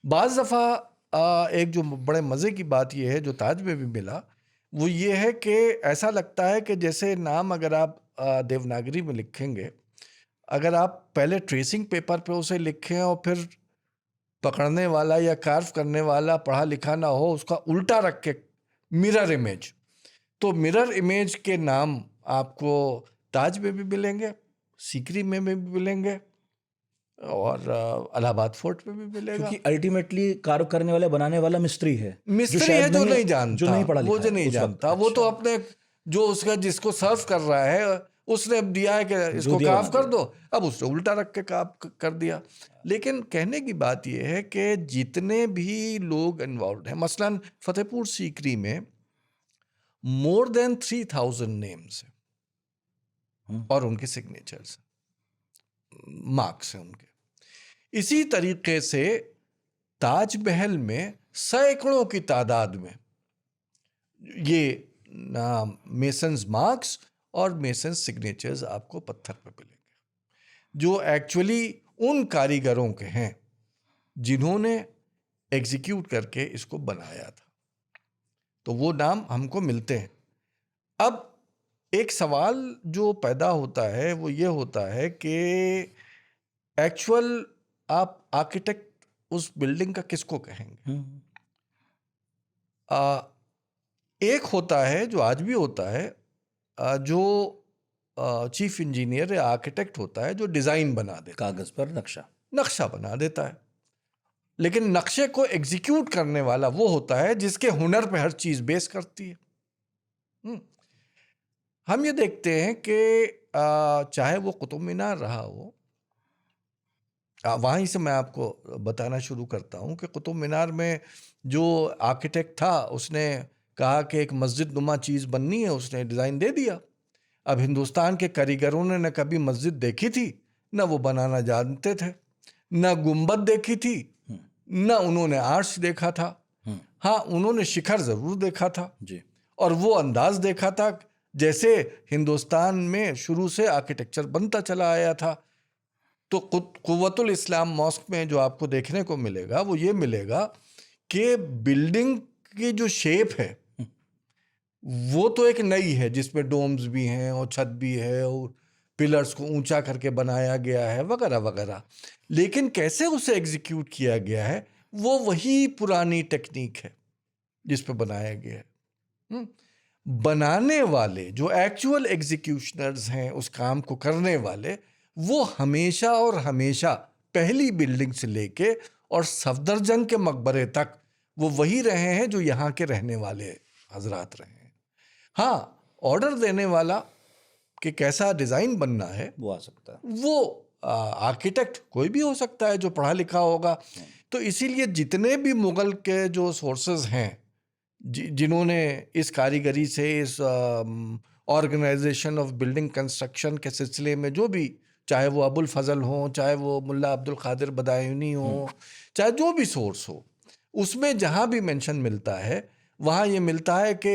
बाज़ दफ़ा एक जो बड़े मज़े की बात यह है जो ताज में भी मिला, वो ये है कि ऐसा लगता है कि जैसे नाम अगर आप देवनागरी में लिखेंगे, अगर आप पहले ट्रेसिंग पेपर पे उसे लिखें और फिर पकड़ने वाला या कार्व करने वाला पढ़ा लिखा ना हो, उसका उल्टा रख के मिरर इमेज, तो मिरर इमेज के नाम आपको ताज में भी मिलेंगे, सीकरी में भी मिलेंगे और इलाहाबाद फोर्ट में भी मिलेगा। क्योंकि अल्टीमेटली कार्व करने वाला, बनाने वाला मिस्त्री है जो नहीं जानता, जो नहीं पढ़ा लिखा, वो जो नहीं जानता, वो तो अपने जो उसका जिसको सर्व कर रहा है उसने अब दिया है कि इसको कार्व कर दो, अब उसने उल्टा रख के कार्व कर दिया। लेकिन कहने की बात यह है कि जितने भी लोग इन्वॉल्व हैं, मसलन फतेहपुर सीकरी में मोर देन 3000 नेम्स हैं और उनके सिग्नेचर्स, मार्क्स हैं उनके। इसी तरीके से ताजमहल में सैकड़ों की तादाद में ये मेसन्स मार्क्स और मेसन्स सिग्नेचर्स आपको पत्थर पर मिलेंगे, जो एक्चुअली उन कारीगरों के हैं जिन्होंने एग्जीक्यूट करके इसको बनाया था। तो वो नाम हमको मिलते हैं। अब एक सवाल जो पैदा होता है वो ये होता है कि एक्चुअल आप आर्किटेक्ट उस बिल्डिंग का किसको कहेंगे? एक होता है जो आज भी होता है, जो चीफ इंजीनियर या आर्किटेक्ट होता है, जो डिज़ाइन बना देता है, कागज़ पर नक्शा बना देता है। लेकिन नक्शे को एग्जीक्यूट करने वाला वो होता है जिसके हुनर पे हर चीज़ बेस करती है। हम ये देखते हैं कि चाहे वो कुतुब मीनार रहा हो, वहीं से मैं आपको बताना शुरू करता हूँ कि कुतुब मीनार में जो आर्किटेक्ट था उसने कहा कि एक मस्जिद नुमा चीज़ बननी है, उसने डिज़ाइन दे दिया। अब हिंदुस्तान के कारीगरों ने न कभी मस्जिद देखी थी, न वो बनाना जानते थे, न गुंबद देखी थी, न उन्होंने आर्च देखा था। हाँ, उन्होंने शिखर ज़रूर देखा था जी, और वो अंदाज़ देखा था जैसे हिंदुस्तान में शुरू से आर्किटेक्चर बनता चला आया था। तो कुव्वतुल इस्लाम मॉस्क में जो आपको देखने को मिलेगा वो ये मिलेगा कि बिल्डिंग की जो शेप है वो तो एक नई है, जिसमें डोम्स भी हैं और छत भी है और पिलर्स को ऊंचा करके बनाया गया है वगैरह वगैरह। लेकिन कैसे उसे एग्जीक्यूट किया गया है वो वही पुरानी टेक्निक है जिस पे बनाया गया है। बनाने वाले जो एक्चुअल एग्जीक्यूशनर्स हैं उस काम को करने वाले, वो हमेशा और हमेशा पहली बिल्डिंग से लेके और सफदरजंग के मकबरे तक वो वही रहे हैं जो यहाँ के रहने वाले हजरात रहे हैं। हाँ, ऑर्डर देने वाला कि कैसा डिज़ाइन बनना है वो आ सकता है, वो आर्किटेक्ट कोई भी हो सकता है जो पढ़ा लिखा होगा। तो इसीलिए जितने भी मुगल के जो सोर्सेज हैं जिन्होंने इस कारीगरी से, इस ऑर्गेनाइजेशन ऑफ बिल्डिंग कंस्ट्रक्शन के सिलसिले में जो भी, चाहे वो अबुल फजल हो, चाहे वो मुल्ला अब्दुल कादिर बदायूनी हो, चाहे जो भी सोर्स हो, उसमें जहाँ भी मेंशन मिलता है वहाँ ये मिलता है कि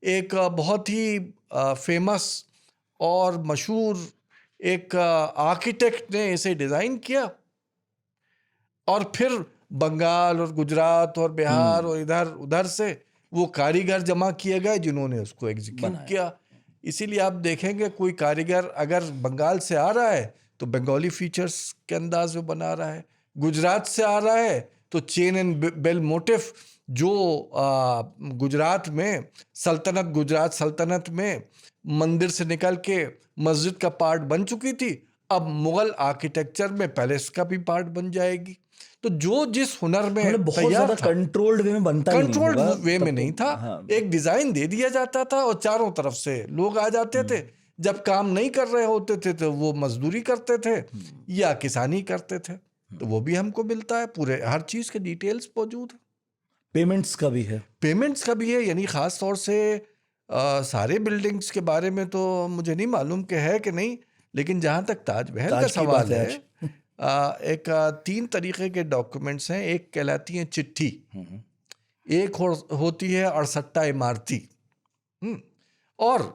एक बहुत ही फेमस और मशहूर एक आर्किटेक्ट ने इसे डिज़ाइन किया और फिर बंगाल और गुजरात और बिहार और इधर उधर से वो कारीगर जमा किए गए जिन्होंने उसको एग्जीक्यूट किया। इसीलिए आप देखेंगे कोई कारीगर अगर बंगाल से आ रहा है तो बंगाली फीचर्स के अंदाज में बना रहा है, गुजरात से आ रहा है तो चेन एंड बेल मोटिफ जो गुजरात में गुजरात सल्तनत में मंदिर से निकल के मस्जिद का पार्ट बन चुकी थी, अब मुगल आर्किटेक्चर में पैलेस का भी पार्ट बन जाएगी। तो जो जिस हुनर में बहुत ज्यादा कंट्रोल्ड वे में बनता ही नहीं होगा, कंट्रोल्ड वे में नहीं था। हाँ। एक डिजाइन दे दिया जाता था और चारों तरफ से लोग आ जाते थे। जब काम नहीं कर रहे होते थे तो वो मजदूरी करते थे या किसानी करते थे, तो वो भी हमको मिलता है, पूरे हर चीज के डिटेल्स मौजूद है। पेमेंट्स का भी है, यानी खास तौर से सारे बिल्डिंग्स के बारे में तो मुझे नहीं मालूम कि है कि नहीं, लेकिन जहाँ तक ताजमहल का सवाल है, एक 3 तरीके के डॉक्यूमेंट्स हैं। एक कहलाती है चिट्ठी, एक होती है अड़सट्टा इमारती, और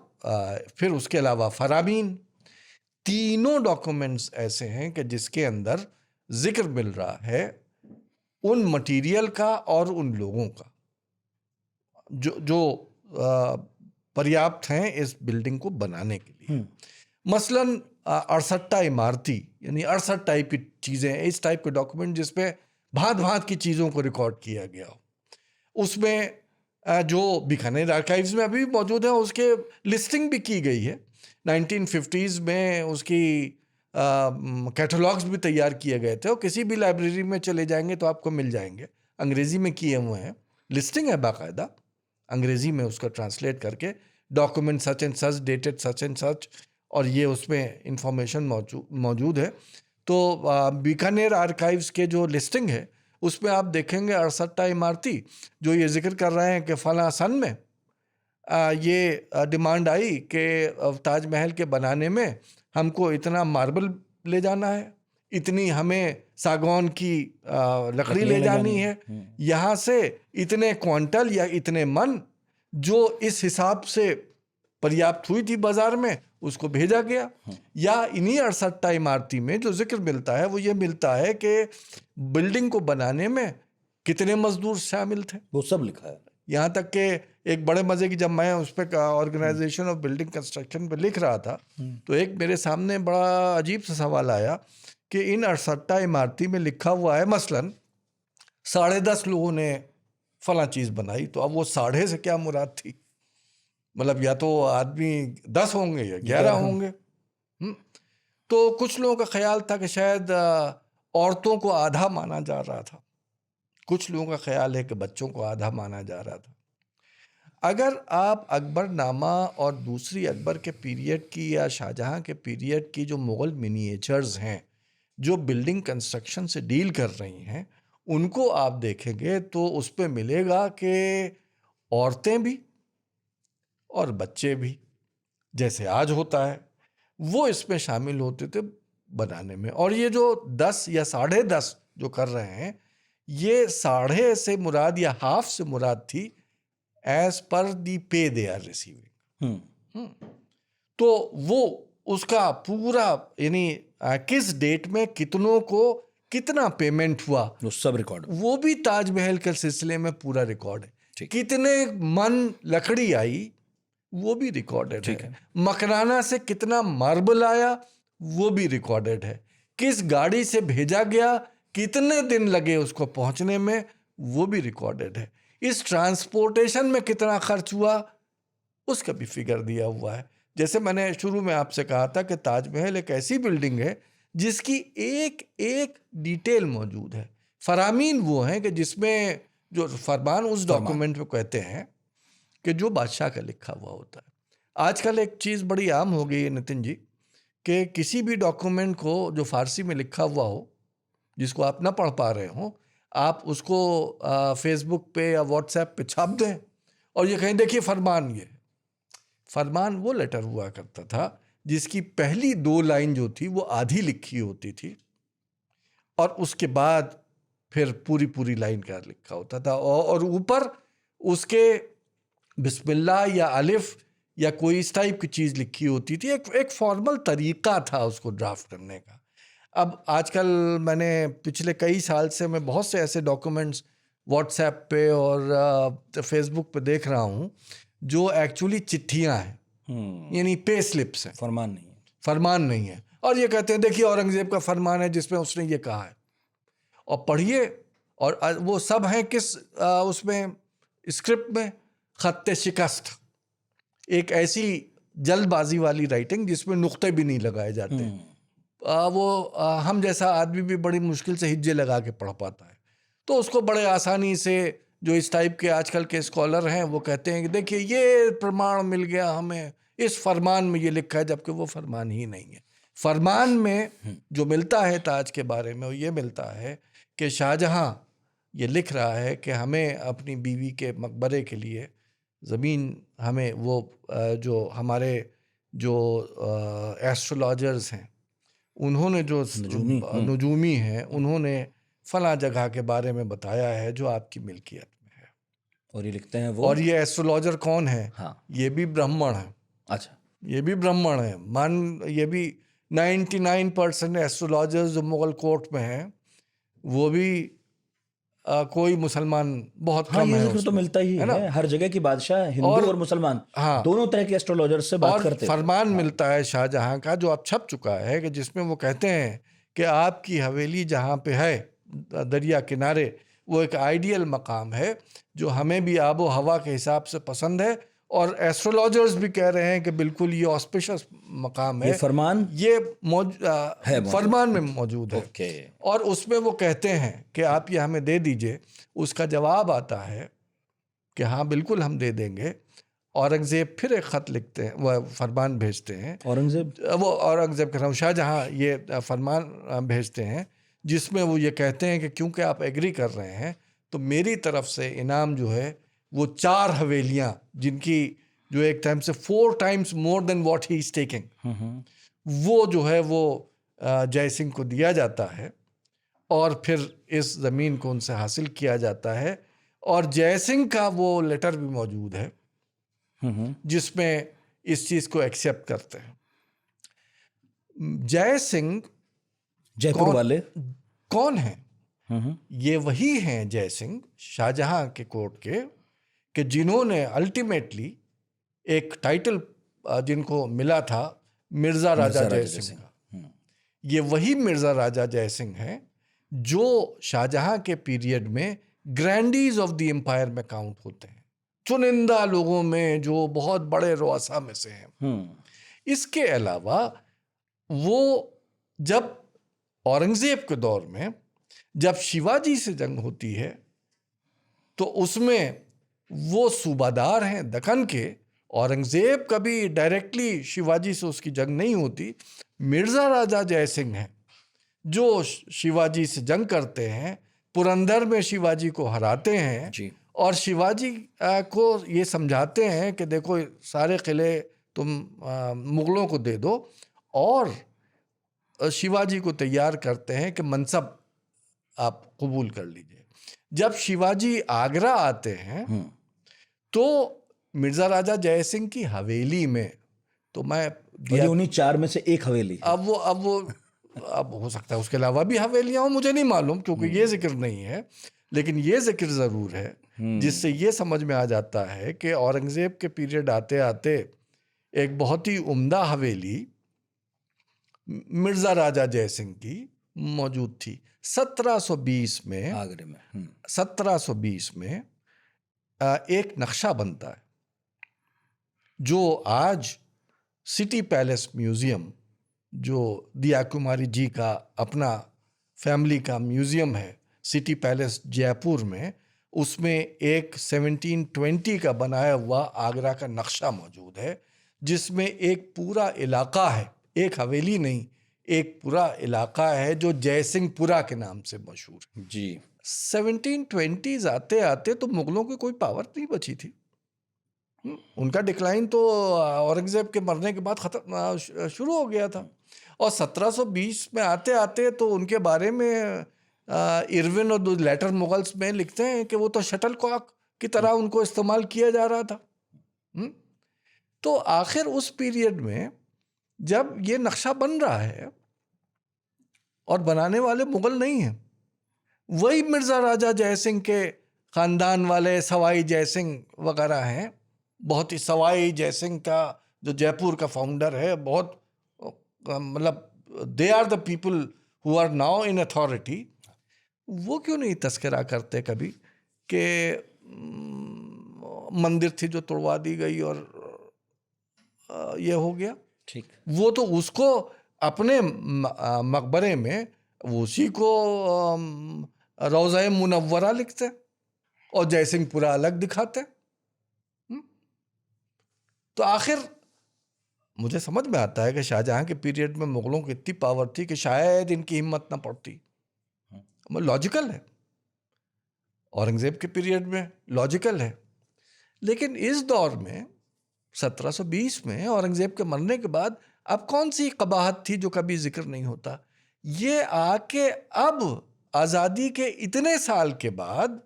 फिर उसके अलावा फरामीन। तीनों डॉक्यूमेंट्स ऐसे हैं कि जिसके अंदर जिक्र मिल रहा है उन मटेरियल का और उन लोगों का जो पर्याप्त हैं इस बिल्डिंग को बनाने के लिए। मसलन 68 इमारती यानी 68 टाइप की चीज़ें, इस टाइप के डॉक्यूमेंट जिसपे भांत भांत की चीज़ों को रिकॉर्ड किया गया हो, उसमें जो बीकानेर आर्काइव्स में अभी भी मौजूद है उसके लिस्टिंग भी की गई है। 1950s में उसकी कैटलॉग्स भी तैयार किए गए थे और किसी भी लाइब्रेरी में चले जाएंगे तो आपको मिल जाएंगे, अंग्रेज़ी में किए हुए हैं, लिस्टिंग है बाकायदा, अंग्रेज़ी में उसका ट्रांसलेट करके document such and such, dated such and such, और ये उसमें इंफॉर्मेशन मौजूद है। तो बीकानेर आर्काइव्स के जो लिस्टिंग है उसमें आप देखेंगे 68 इमारती जो ये जिक्र कर रहे हैं कि फ़लाँ सन में ये डिमांड आई कि ताजमहल के बनाने में हमको इतना मार्बल ले जाना है, इतनी हमें सागौन की लकड़ी ले जानी है, यहाँ से इतने क्वांटल या इतने मन जो इस हिसाब से पर्याप्त हुई थी बाजार में उसको भेजा गया। या इन्हीं 68 इमारती में जो जिक्र मिलता है वो ये मिलता है कि बिल्डिंग को बनाने में कितने मजदूर शामिल थे, वो सब लिखा है। यहाँ तक कि एक बड़े मज़े की, जब मैं उस पर ऑर्गेनाइजेशन ऑफ बिल्डिंग कंस्ट्रक्शन पे लिख रहा था तो एक मेरे सामने बड़ा अजीब सा सवाल आया कि इन 68 इमारती में लिखा हुआ है मसलन 10.5 लोगों ने फला चीज़ बनाई, तो अब वो 10.5 से क्या मुराद थी? मतलब या तो आदमी 10 होंगे या 11 होंगे। तो कुछ लोगों का ख्याल था कि शायद औरतों को आधा माना जा रहा था, कुछ लोगों का ख्याल है कि बच्चों को आधा माना जा रहा था। अगर आप अकबरनामा और दूसरी अकबर के पीरियड की या शाहजहां के पीरियड की जो मुग़ल मिनिएचर्स हैं जो बिल्डिंग कंस्ट्रक्शन से डील कर रही हैं उनको आप देखेंगे तो उस पे मिलेगा कि औरतें भी और बच्चे भी, जैसे आज होता है, वो इसमें शामिल होते थे बनाने में। और ये जो 10 या 10.5 जो कर रहे हैं, ये 1.5 से मुराद या हाफ से मुराद थी एज पर दी पे दे आर रिसीविंग। तो वो उसका पूरा यानी किस डेट में कितनों को कितना पेमेंट हुआ वो सब रिकॉर्ड। वो भी ताजमहल के सिलसिले में पूरा रिकॉर्ड है। ठीक। कितने मन लकड़ी आई वो भी रिकॉर्डेड है। मकराना से कितना मार्बल आया वो भी रिकॉर्डेड है। किस गाड़ी से भेजा गया, कितने दिन लगे उसको पहुंचने में, वो भी रिकॉर्डेड है। इस ट्रांसपोर्टेशन में कितना खर्च हुआ उसका भी फिगर दिया हुआ है। जैसे मैंने शुरू में आपसे कहा था कि ताजमहल एक ऐसी बिल्डिंग है जिसकी एक एक डिटेल मौजूद है। फरामीन वो हैं कि जिसमें जो फरमान उस डॉक्यूमेंट में कहते हैं कि जो बादशाह का लिखा हुआ होता है। आजकल एक चीज़ बड़ी आम हो गई है नितिन जी कि किसी भी डॉक्यूमेंट को जो फारसी में लिखा हुआ हो, जिसको आप ना पढ़ पा रहे हो, आप उसको फेसबुक पे या व्हाट्सएप पे छाप दें और ये कहें देखिए फरमान। ये फरमान वो लेटर हुआ करता था जिसकी पहली 2 लाइन जो थी वो आधी लिखी होती थी और उसके बाद फिर पूरी पूरी लाइन का लिखा होता था और ऊपर उसके बिस्मिल्लाह या अलिफ या कोई इस टाइप की चीज़ लिखी होती थी। एक फॉर्मल तरीका था उसको ड्राफ्ट करने का। अब आजकल मैंने पिछले कई साल से मैं बहुत से ऐसे डॉक्यूमेंट्स व्हाट्सएप पे और फेसबुक पे देख रहा हूँ जो एक्चुअली चिट्ठियाँ हैं, यानी पे स्लिप्स हैं, फरमान नहीं है। और ये कहते हैं देखिए औरंगजेब का फरमान है जिसमें उसने ये कहा है और पढ़िए। और वो सब हैं किस उसमें स्क्रिप्ट में खत्ते शिकस्त, एक ऐसी जल्दबाजी वाली राइटिंग जिसमें नुक्ते भी नहीं लगाए जाते। हम जैसा आदमी भी बड़ी मुश्किल से हिज्जे लगा के पढ़ पाता है। तो उसको बड़े आसानी से जो इस टाइप के आजकल के स्कॉलर हैं वो कहते हैं कि देखिए ये प्रमाण मिल गया हमें, इस फरमान में ये लिखा है, जबकि वो फरमान ही नहीं है। फरमान में जो मिलता है ताज के बारे में वो ये मिलता है कि शाहजहां ये लिख रहा है कि हमें अपनी बीवी के मकबरे के लिए ज़मीन, हमें वो जो हमारे जो एस्ट्रोलॉजर्स हैं उन्होंने जो नजूमी हैं उन्होंने फला जगह के बारे में बताया है जो आपकी मिल्कियत में है। और ये लिखते हैं वो, और ये एस्ट्रोलॉजर कौन है? हाँ, ये भी ब्राह्मण है। अच्छा, ये भी ब्राह्मण है। ये भी 99% एस्ट्रोलॉजर्स जो मुगल कोर्ट में हैं वो भी कोई मुसलमान बहुत कम है। ये तो मिलता ही है हर जगह की बादशाह हिंदू और मुसलमान दोनों तरह के एस्ट्रोलॉजर से बात करते हैं। फरमान मिलता है शाहजहां का जो अब छप चुका है कि जिसमें वो कहते हैं कि आपकी हवेली जहाँ पे है दरिया किनारे वो एक आइडियल मकाम है जो हमें भी आबो हवा के हिसाब से पसंद है और एस्ट्रोलॉजर्स भी कह रहे हैं कि बिल्कुल ये ऑस्पिशियस मकाम है। ये फरमान ये फरमान में मौजूद है। और उसमें वो कहते हैं कि आप ये हमें दे दीजिए। उसका जवाब आता है कि हाँ बिल्कुल हम दे देंगे। औरंगजेब फिर एक ख़त लिखते हैं, वह फरमान भेजते हैं। औरंगजेब कह रहा हूँ, शाहजहाँ ये फरमान भेजते हैं जिसमें वो ये कहते हैं कि क्योंकि आप एग्री कर रहे हैं तो मेरी तरफ से इनाम जो है वो 4 हवेलियाँ, जिनकी जो एक टाइम से 4 times more than what he is taking, वो जो है वो जय सिंह को दिया जाता है और फिर इस ज़मीन को उनसे हासिल किया जाता है। और जय सिंह का वो लेटर भी मौजूद है जिसमें इस चीज़ को एक्सेप्ट करते हैं। जय सिंह जयपुर वाले कौन हैं? ये वही हैं जय सिंह शाहजहां के कोर्ट के कि जिन्होंने अल्टीमेटली एक टाइटल जिनको मिला था मिर्ज़ा राजा जय सिंह का। ये वही मिर्ज़ा राजा जय सिंह हैं जो शाहजहां के पीरियड में ग्रैंडीज ऑफ द एम्पायर में काउंट होते हैं, चुनिंदा लोगों में जो बहुत बड़े रुआसा में से हैं। इसके अलावा वो जब औरंगजेब के दौर में जब शिवाजी से जंग होती है तो उसमें वो सूबादार हैं दक्कन के। औरंगजेब कभी डायरेक्टली शिवाजी से उसकी जंग नहीं होती। मिर्ज़ा राजा जय सिंह हैं जो शिवाजी से जंग करते हैं, पुरंदर में शिवाजी को हराते हैं जी। और शिवाजी को ये समझाते हैं कि देखो सारे किले तुम मुग़लों को दे दो, और शिवाजी को तैयार करते हैं कि मनसब आप कबूल कर लीजिए। जब शिवाजी आगरा आते हैं तो मिर्ज़ा राजा जय सिंह की हवेली में तो मैं और ये उन्हीं 4 में से एक हवेली है। अब हो सकता है उसके अलावा भी हवेलियां हो, मुझे नहीं मालूम, क्योंकि ये जिक्र नहीं है। लेकिन ये जिक्र ज़रूर है जिससे ये समझ में आ जाता है कि औरंगज़ेब के पीरियड आते आते एक बहुत ही उम्दा हवेली मिर्ज़ा राजा जयसिंह की मौजूद थी 1720 में। आगरे में 1720 में एक नक्शा बनता है जो आज सिटी पैलेस म्यूज़ियम, जो दिया कुमारी जी का अपना फैमिली का म्यूज़ियम है सिटी पैलेस जयपुर में, उसमें एक 1720 का बनाया हुआ आगरा का नक्शा मौजूद है, जिसमें एक पूरा इलाका है, एक हवेली नहीं, एक पूरा इलाका है जो जयसिंहपुरा के नाम से मशहूर है जी। 1720s आते आते तो मुगलों की कोई पावर नहीं बची थी। उनका डिक्लाइन तो औरंगजेब के मरने के बाद खत्म शुरू हो गया था। और 1720 में आते आते तो उनके बारे में इरविन और लेटर मुगल्स में लिखते हैं कि वो तो शटल कॉक की तरह उनको इस्तेमाल किया जा रहा था। तो आखिर उस पीरियड में जब ये नक्शा बन रहा है और बनाने वाले मुगल नहीं हैं, वही मिर्ज़ा राजा जयसिंह के ख़ानदान वाले सवाई जयसिंह वगैरह हैं। बहुत ही सवाई जयसिंह का जो जयपुर का फाउंडर है, बहुत मतलब they are the people who are now in authority. वो क्यों नहीं तस्करा करते कभी कि मंदिर थी जो तोड़वा दी गई और ये हो गया। ठीक। वो तो उसको अपने मकबरे में उसी को रोज़ा मुनव्वरा लिखते और जयसिंहपुरा अलग दिखाते। तो आखिर मुझे समझ में आता है कि शाहजहां के पीरियड में मुगलों की इतनी पावर थी कि शायद इनकी हिम्मत ना पड़ती। लॉजिकल है, औरंगजेब के पीरियड में लॉजिकल है, लेकिन इस दौर में 1720 में औरंगजेब के मरने के बाद अब कौन सी कबाहत थी जो कभी जिक्र नहीं होता। ये आके अब आज़ादी के इतने साल के बाद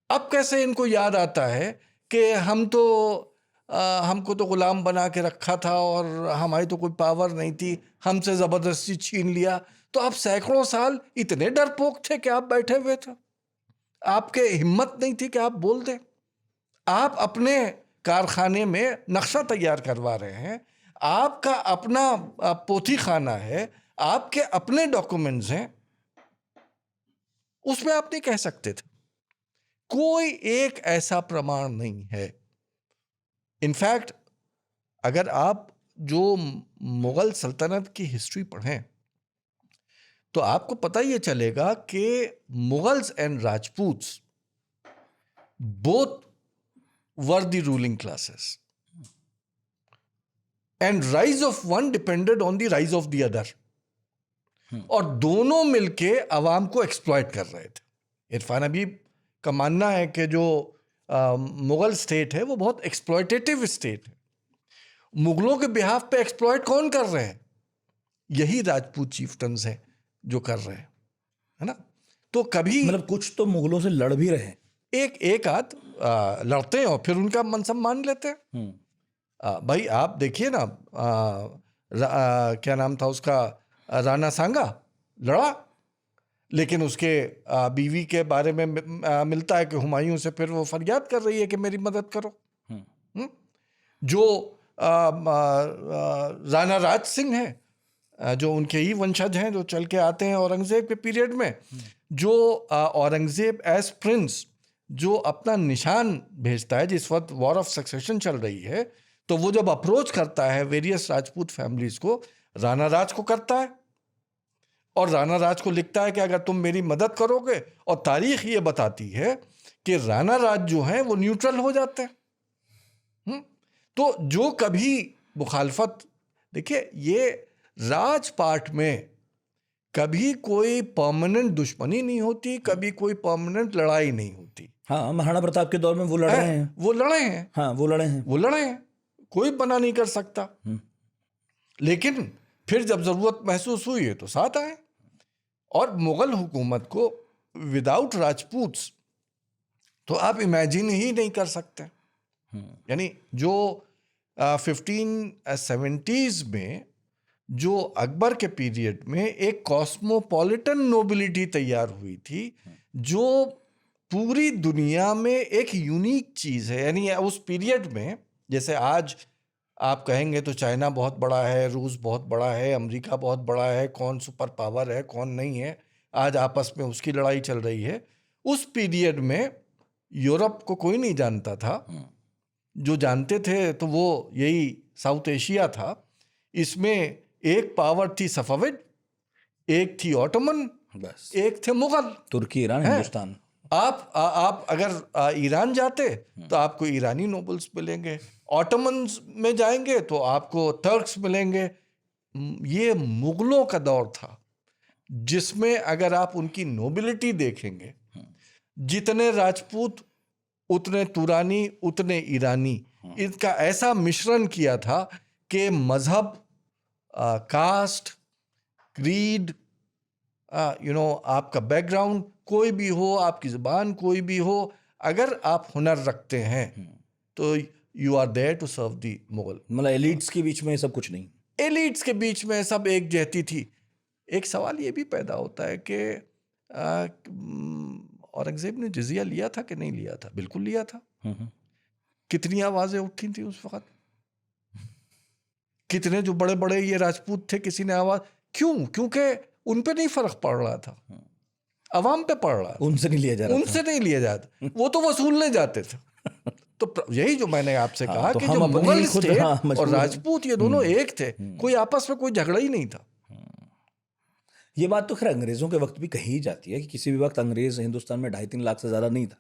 अब कैसे इनको याद आता है कि हमको तो गुलाम बना के रखा था और हमारी तो कोई पावर नहीं थी, हमसे ज़बरदस्ती छीन लिया। तो आप सैकड़ों साल इतने डरपोक थे कि आप बैठे हुए थे, आपके हिम्मत नहीं थी कि आप बोल दें। आप अपने कारखाने में नक्शा तैयार करवा रहे हैं, आपका अपना पोथी खाना है, आपके अपने डॉक्यूमेंट्स हैं, उसमें आप नहीं कह सकते थे। कोई एक ऐसा प्रमाण नहीं है। इनफैक्ट अगर आप जो मुगल सल्तनत की हिस्ट्री पढ़ें तो आपको पता ही चलेगा कि Mughals and Rajputs both were the ruling classes and rise of one depended on the rise of the other, और दोनों मिलके अवाम को एक्सप्लॉइट कर रहे थे। इरफान हबीब का मानना है कि जो मुगल स्टेट है वो बहुत एक्सप्लॉइटेटिव स्टेट है। मुगलों के बिहाफ पे एक्सप्लॉइट कौन कर रहे हैं? यही राजपूत चीफ्टन्स हैं जो कर रहे हैं, है ना। तो कभी मतलब कुछ तो मुगलों से लड़ भी रहे, एक आध लड़ते हैं और फिर उनका मनसब मान लेते हैं। भाई आप देखिए ना, क्या नाम था उसका, राणा सांगा लड़ा, लेकिन उसके बीवी के बारे में मिलता है कि हुमायूं से फिर वो फरियाद कर रही है कि मेरी मदद करो। जो राणा राज सिंह है, जो उनके ही वंशज हैं, जो चल के आते हैं औरंगजेब के पीरियड में, जो औरंगजेब एज प्रिंस जो अपना निशान भेजता है, जिस वक्त वॉर ऑफ सक्सेशन चल रही है, तो वो जब अप्रोच करता है वेरियस राजपूत फैमिलीज को, राणा राज को करता है और राणा राज को लिखता है कि अगर तुम मेरी मदद करोगे, और तारीख ये बताती है कि राणा राज जो हैं वो न्यूट्रल हो जाते हैं। तो जो कभी मुखालफत, देखिए ये राजपाट में कभी कोई परमानेंट दुश्मनी नहीं होती, कभी कोई परमानेंट लड़ाई नहीं होती। हाँ, महाराणा प्रताप के दौर में वो लड़े हैं, वो लड़े हैं, हाँ वो लड़े हैं, कोई बना नहीं कर सकता। लेकिन फिर जब जरूरत महसूस हुई है तो साथ आए। और मुगल हुकूमत को विदाउट राजपूत्स तो आप इमेजिन ही नहीं कर सकते। यानी जो 1570s में जो अकबर के पीरियड में एक कॉस्मोपॉलिटन नोबिलिटी तैयार हुई थी जो पूरी दुनिया में एक यूनिक चीज़ है। यानी उस पीरियड में, जैसे आज आप कहेंगे तो चाइना बहुत बड़ा है, रूस बहुत बड़ा है, अमेरिका बहुत बड़ा है, कौन सुपर पावर है कौन नहीं है, आज आपस में उसकी लड़ाई चल रही है। उस पीरियड में यूरोप को कोई नहीं जानता था, जो जानते थे तो वो यही साउथ एशिया था। इसमें एक पावर थी सफाविद, एक थी ऑटोमन, बस एक थे मुगल, तुर्की, ईरान, हिंदुस्तान। आप अगर ईरान जाते तो आपको ईरानी नोबल्स मिलेंगे, ऑटोमन्स में जाएंगे तो आपको टर्क्स मिलेंगे। ये मुगलों का दौर था जिसमें अगर आप उनकी नोबिलिटी देखेंगे, जितने राजपूत उतने तुरानी उतने ईरानी, इनका ऐसा मिश्रण किया था कि मजहब, कास्ट, क्रीड, आपका बैकग्राउंड कोई भी हो, आपकी जुबान कोई भी हो, अगर आप हुनर रखते हैं तो you are there to serve the Mughal. मतलब एलिट्स के बीच में सब कुछ नहीं, एलिट्स के बीच में सब एक जहती थी। एक सवाल ये भी पैदा होता है कि औरंगजेब ने जिजिया लिया था कि नहीं लिया था? बिल्कुल लिया था। कितनी आवाजें उठी थी उस वक्त, कितने जो बड़े बड़े ये राजपूत थे, किसी ने आवाज क्यों? क्योंकि उन पे नहीं फर्क पड़ रहा था, अवाम पे पड़ रहा था। उनसे नहीं लिया जा रहा उनसे नहीं लिया जाता, वो तो वसूलने जाते थे। तो यही जो मैंने आपसे कहा तो कि हम जो अपने मुगल ही खुद, स्टेट मजबूर और हैं। राजपूत ये दोनों एक थे, कोई आपस में कोई झगड़ा ही नहीं था। ये बात तो खैर अंग्रेजों के वक्त भी कही जाती है कि किसी भी वक्त अंग्रेज हिंदुस्तान में 2.5-3 लाख से ज्यादा नहीं था,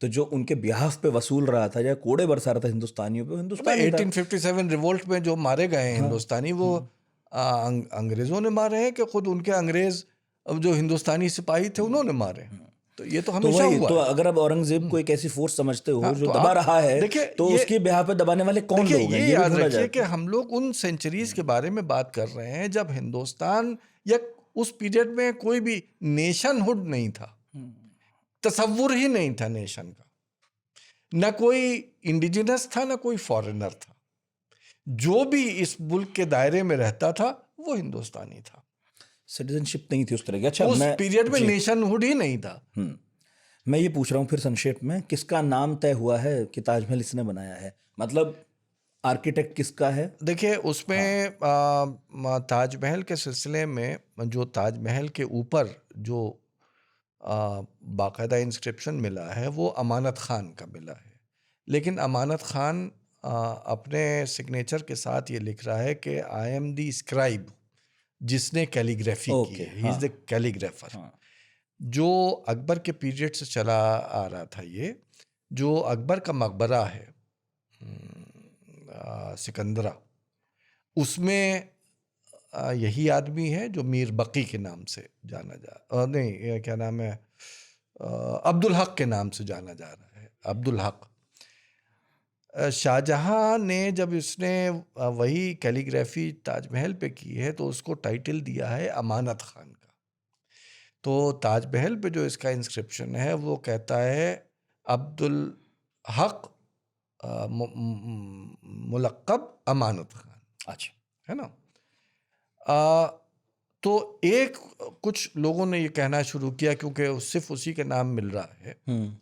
तो जो उनके बिहाफ पे वसूल रहा था या कोड़े बरसा रहा था हिंदुस्तानियों पे, हिंदुस्तानी था। 1857 रिवोल्ट में जो मारे गए हैं हिंदुस्तानी, वो अंग्रेजों ने मारे हैं कि खुद उनके अंग्रेज जो हिंदुस्तानी सिपाही थे उन्होंने मारे हैं? तो ये तो तो हमेशा वही हुआ तो, है। अगर आप औरंगजेब को एक ऐसी फोर्स समझते हो जो तो दबा आप रहा है, देखिए, तो उसके बिहाफ पे दबाने वाले कौन देखिए, लोग हैं, ये ये भी याद ढूंढा रखिए जाए। कि हम लोग उन सेंचुरीज के बारे में बात कर रहे हैं जब हिंदुस्तान या उस पीरियड में कोई भी नेशनहुड नहीं था, तसव्वुर ही नहीं था नेशन का, ना कोई इंडिजिनस था ना कोई फॉरेनर था। जो भी इस मुल्क के दायरे में रहता था वो हिंदुस्तानी था। सिटीजनशिप नहीं थी उस तरह की। अच्छा, उस मैं पीरियड में नेशनहुड ही नहीं था। मैं ये पूछ रहा हूँ फिर संक्षेप में, किसका नाम तय हुआ है कि ताजमहल इसने बनाया है? मतलब आर्किटेक्ट किसका है? देखिए, उसमें ताजमहल के सिलसिले में जो ताजमहल के ऊपर जो बाकायदा इंस्क्रिप्शन मिला है वो अमानत खान का मिला है। लेकिन अमानत खान अपने सिग्नेचर के साथ ये लिख रहा है कि आई एम दी स्क्राइब, जिसने कैलीग्राफी की है, ही इज द कैलीग्राफर। जो अकबर के पीरियड से चला आ रहा था, ये जो अकबर का मकबरा है सिकंदरा, उसमें यही आदमी है जो मीर बकी के नाम से जाना नहीं, क्या नाम है, अब्दुल हक के नाम से जाना जा रहा है, अब्दुल हक। शाहजहां ने जब इसने वही कैलीग्राफी ताजमहल पे की है तो उसको टाइटल दिया है अमानत खान का। तो ताजमहल पे जो इसका इंस्क्रिप्शन है वो कहता है अब्दुल हक मुलक्कब अमानत खान। अच्छा, है ना? तो एक कुछ लोगों ने ये कहना शुरू किया, क्योंकि सिर्फ उसी के नाम मिल रहा है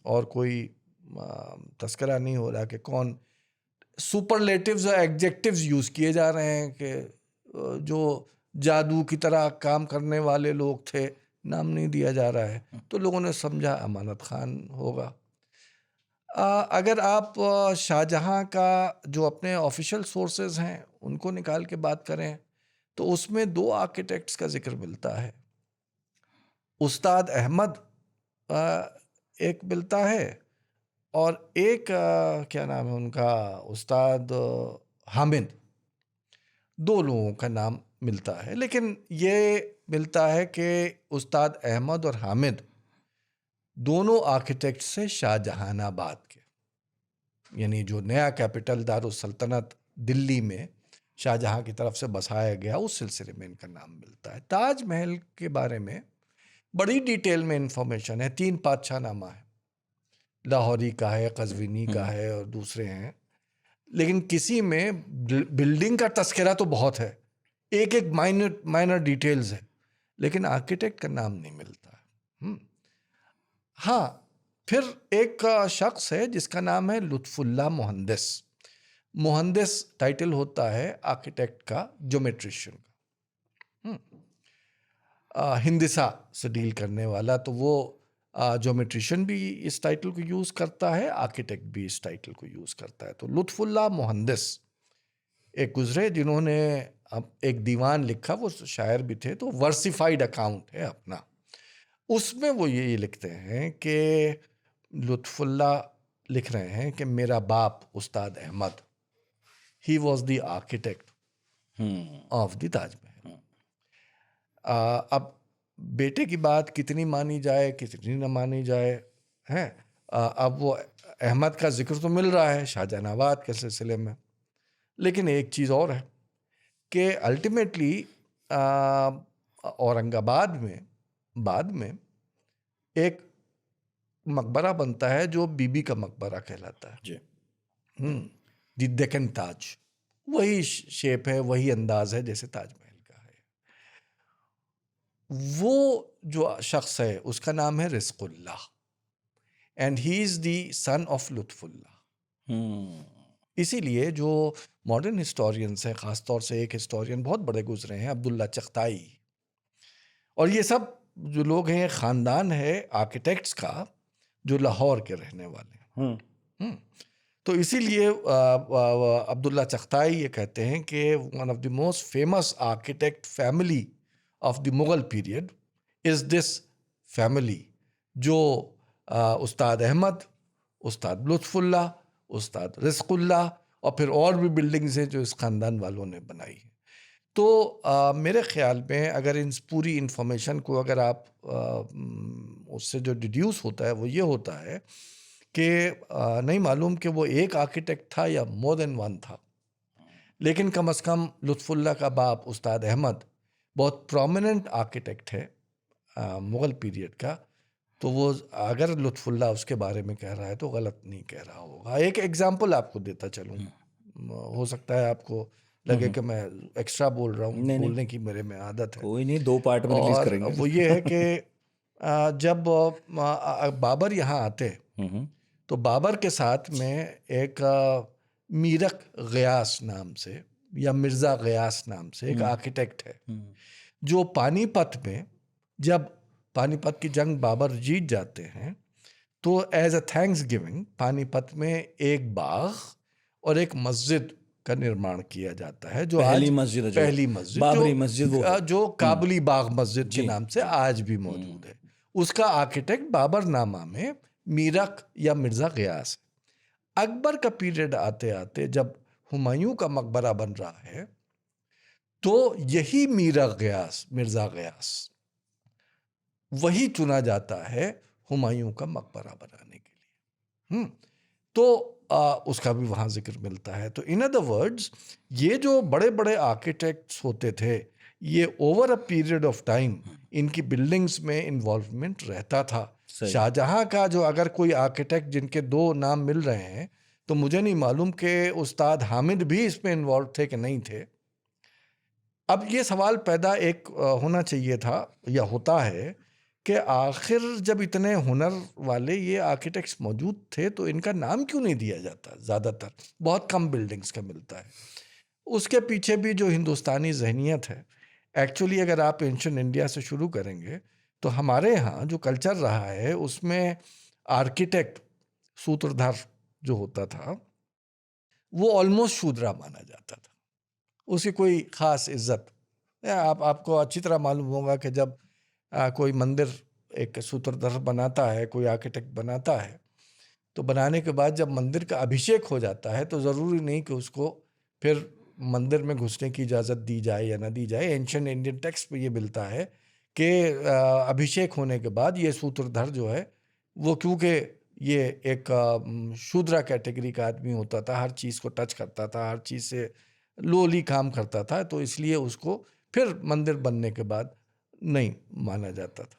और कोई तस्करा नहीं हो रहा कि कौन, सुपरलेटिव्स और एडजेक्टिव्स यूज किए जा रहे हैं कि जो जादू की तरह काम करने वाले लोग थे, नाम नहीं दिया जा रहा है, तो लोगों ने समझा अमानत खान होगा। अगर आप शाहजहां का जो अपने ऑफिशियल सोर्सेज हैं उनको निकाल के बात करें तो उसमें 2 आर्किटेक्ट्स का जिक्र मिलता है। उस्ताद अहमद एक मिलता है और एक क्या नाम है उनका, उस्ताद हामिद। 2 लोगों का नाम मिलता है, लेकिन ये मिलता है कि उस्ताद अहमद और हामिद दोनों आर्किटेक्ट से शाहजहानाबाद के, यानी जो नया कैपिटल दारुस सल्तनत दिल्ली में शाहजहां की तरफ से बसाया गया, उस सिलसिले में इनका नाम मिलता है। ताजमहल के बारे में बड़ी डिटेल में इंफॉर्मेशन है। 3 पातशाहनामा है, लाहौरी का है, कज़विनी का है और दूसरे हैं। लेकिन किसी में बिल्डिंग का तस्करा तो बहुत है, एक एक माइनर डिटेल्स है, लेकिन आर्किटेक्ट का नाम नहीं मिलता। हाँ, फिर एक शख्स है जिसका नाम है लुत्फुल्लाह मुहंदिस। मुहंदिस टाइटल होता है आर्किटेक्ट का, ज्योमेट्रिशियन का, हिंदिसा से डील करने वाला, तो वो ज्योमेट्रिशियन भी इस टाइटल को यूज़ करता है, आर्किटेक्ट भी इस टाइटल को यूज़ करता है। तो लुत्फुल्लाह मुहंदिस एक गुजरे जिन्होंने अब एक दीवान लिखा, वो शायर भी थे, तो वर्सिफाइड अकाउंट है अपना। उसमें वो ये लिखते हैं कि लुत्फुल्लाह लिख रहे हैं कि मेरा बाप Ustad Ahmad, he was the architect of the Taj Mahal. अब बेटे की बात कितनी मानी जाए कितनी न मानी जाए है, अब वो अहमद का जिक्र तो मिल रहा है शाहजहानाबाद के सिलसिले में, लेकिन एक चीज़ और है कि अल्टीमेटली औरंगाबाद में बाद में एक मकबरा बनता है जो बीबी का मकबरा कहलाता है जी। द डेक्कन ताज। वही शेप है, वही अंदाज है जैसे ताजमहल का है। वो जो शख्स है उसका नाम है Rizqullah, and he is the son of Lutfullah. इसीलिए जो मॉडर्न हिस्टोरियंस हैं, ख़ासतौर से एक हिस्टोरियन बहुत बड़े गुजरे हैं, अब्दुल्ला चगताई, और ये सब जो लोग हैं ख़ानदान है आर्किटेक्ट्स का जो लाहौर के रहने वाले हैं। तो इसीलिए अब्दुल्ला चगताई ये कहते हैं कि one of the most famous architect family of the Mughal period is this family, जो उस्ताद अहमद, उस्ताद लुत्फुल्लाह, उस्ताद रिज़्क़ुल्लाह, और फिर और भी बिल्डिंग्स हैं जो इस ख़ानदान वालों ने बनाई हैं। तो मेरे ख़्याल में अगर इन पूरी इन्फॉर्मेशन को अगर आप उससे जो डिड्यूस होता है वो ये होता है कि नहीं मालूम कि वो एक आर्किटेक्ट था या मोर देन वन था, लेकिन कम से कम लुत्फुल्लाह का बाप उस्ताद अहमद बहुत प्रोमिनेंट आर्किटेक्ट है मुग़ल पीरियड का। तो वो अगर लुत्फुल्लाह उसके बारे में कह रहा है तो गलत नहीं कह रहा होगा। एक एग्जाम्पल आपको देता चलूँ, हो सकता है आपको लगे कि मैं एक्स्ट्रा बोल रहा हूँ, बोलने की मेरे में आदत है। कोई नहीं, 2 पार्ट में रिलीज और करेंगे। वो ये है कि जब बाबर यहाँ आते तो बाबर के साथ में एक मीरक गयास नाम से या मिर्ज़ा गयास नाम से एक आर्किटेक्ट है, जो पानीपत में जब पानीपत की जंग बाबर जीत जाते हैं तो as a thanksgiving Panipat में एक बाग और एक मस्जिद का निर्माण किया जाता है, जो पहली आज मस्जिद है, पहली मस्जिद बाबरी मस्जिद वो है। जो काबुली बाग मस्जिद के नाम से आज भी मौजूद है। उसका आर्किटेक्ट बाबरनामा में मीरक या मिर्ज़ा गयास है। अकबर का पीरियड आते आते जब हुमायूं का मकबरा बन रहा है तो यही मिर्ज़ा गयास वही चुना जाता है हुमायूं का मकबरा बनाने के लिए। तो उसका भी वहाँ जिक्र मिलता है। तो इन अदर वर्ड्स ये जो बड़े बड़े आर्किटेक्ट्स होते थे, ये over a period of time इनकी बिल्डिंग्स में इन्वॉल्वमेंट रहता था। शाहजहां का जो अगर कोई आर्किटेक्ट जिनके 2 नाम मिल रहे हैं तो मुझे नहीं मालूम कि उस्ताद हामिद भी इसमें इन्वॉल्व थे कि नहीं थे। अब ये सवाल पैदा एक होना चाहिए था या होता है कि आखिर जब इतने हुनर वाले ये आर्किटेक्ट्स मौजूद थे तो इनका नाम क्यों नहीं दिया जाता। ज़्यादातर बहुत कम बिल्डिंग्स का मिलता है। उसके पीछे भी जो हिंदुस्तानी जहनियत है, एक्चुअली अगर आप एंशिएंट इंडिया से शुरू करेंगे तो हमारे यहाँ जो कल्चर रहा है उसमें आर्किटेक्ट सूत्रधार जो होता था वो ऑलमोस्ट शूद्रा माना जाता था, उसकी कोई ख़ास इज्जत। आपको अच्छी तरह मालूम होगा कि जब कोई मंदिर एक सूत्रधर बनाता है, कोई आर्किटेक्ट बनाता है, तो बनाने के बाद जब मंदिर का अभिषेक हो जाता है तो ज़रूरी नहीं कि उसको फिर मंदिर में घुसने की इजाज़त दी जाए या ना दी जाए। एंशिएंट इंडियन टेक्स्ट में ये मिलता है कि अभिषेक होने के बाद ये सूत्रधर जो है वो, क्योंकि ये एक शूद्रा कैटेगरी का आदमी होता था, हर चीज़ को टच करता था, हर चीज़ से लोली काम करता था, तो इसलिए उसको फिर मंदिर बनने के बाद नहीं माना जाता था।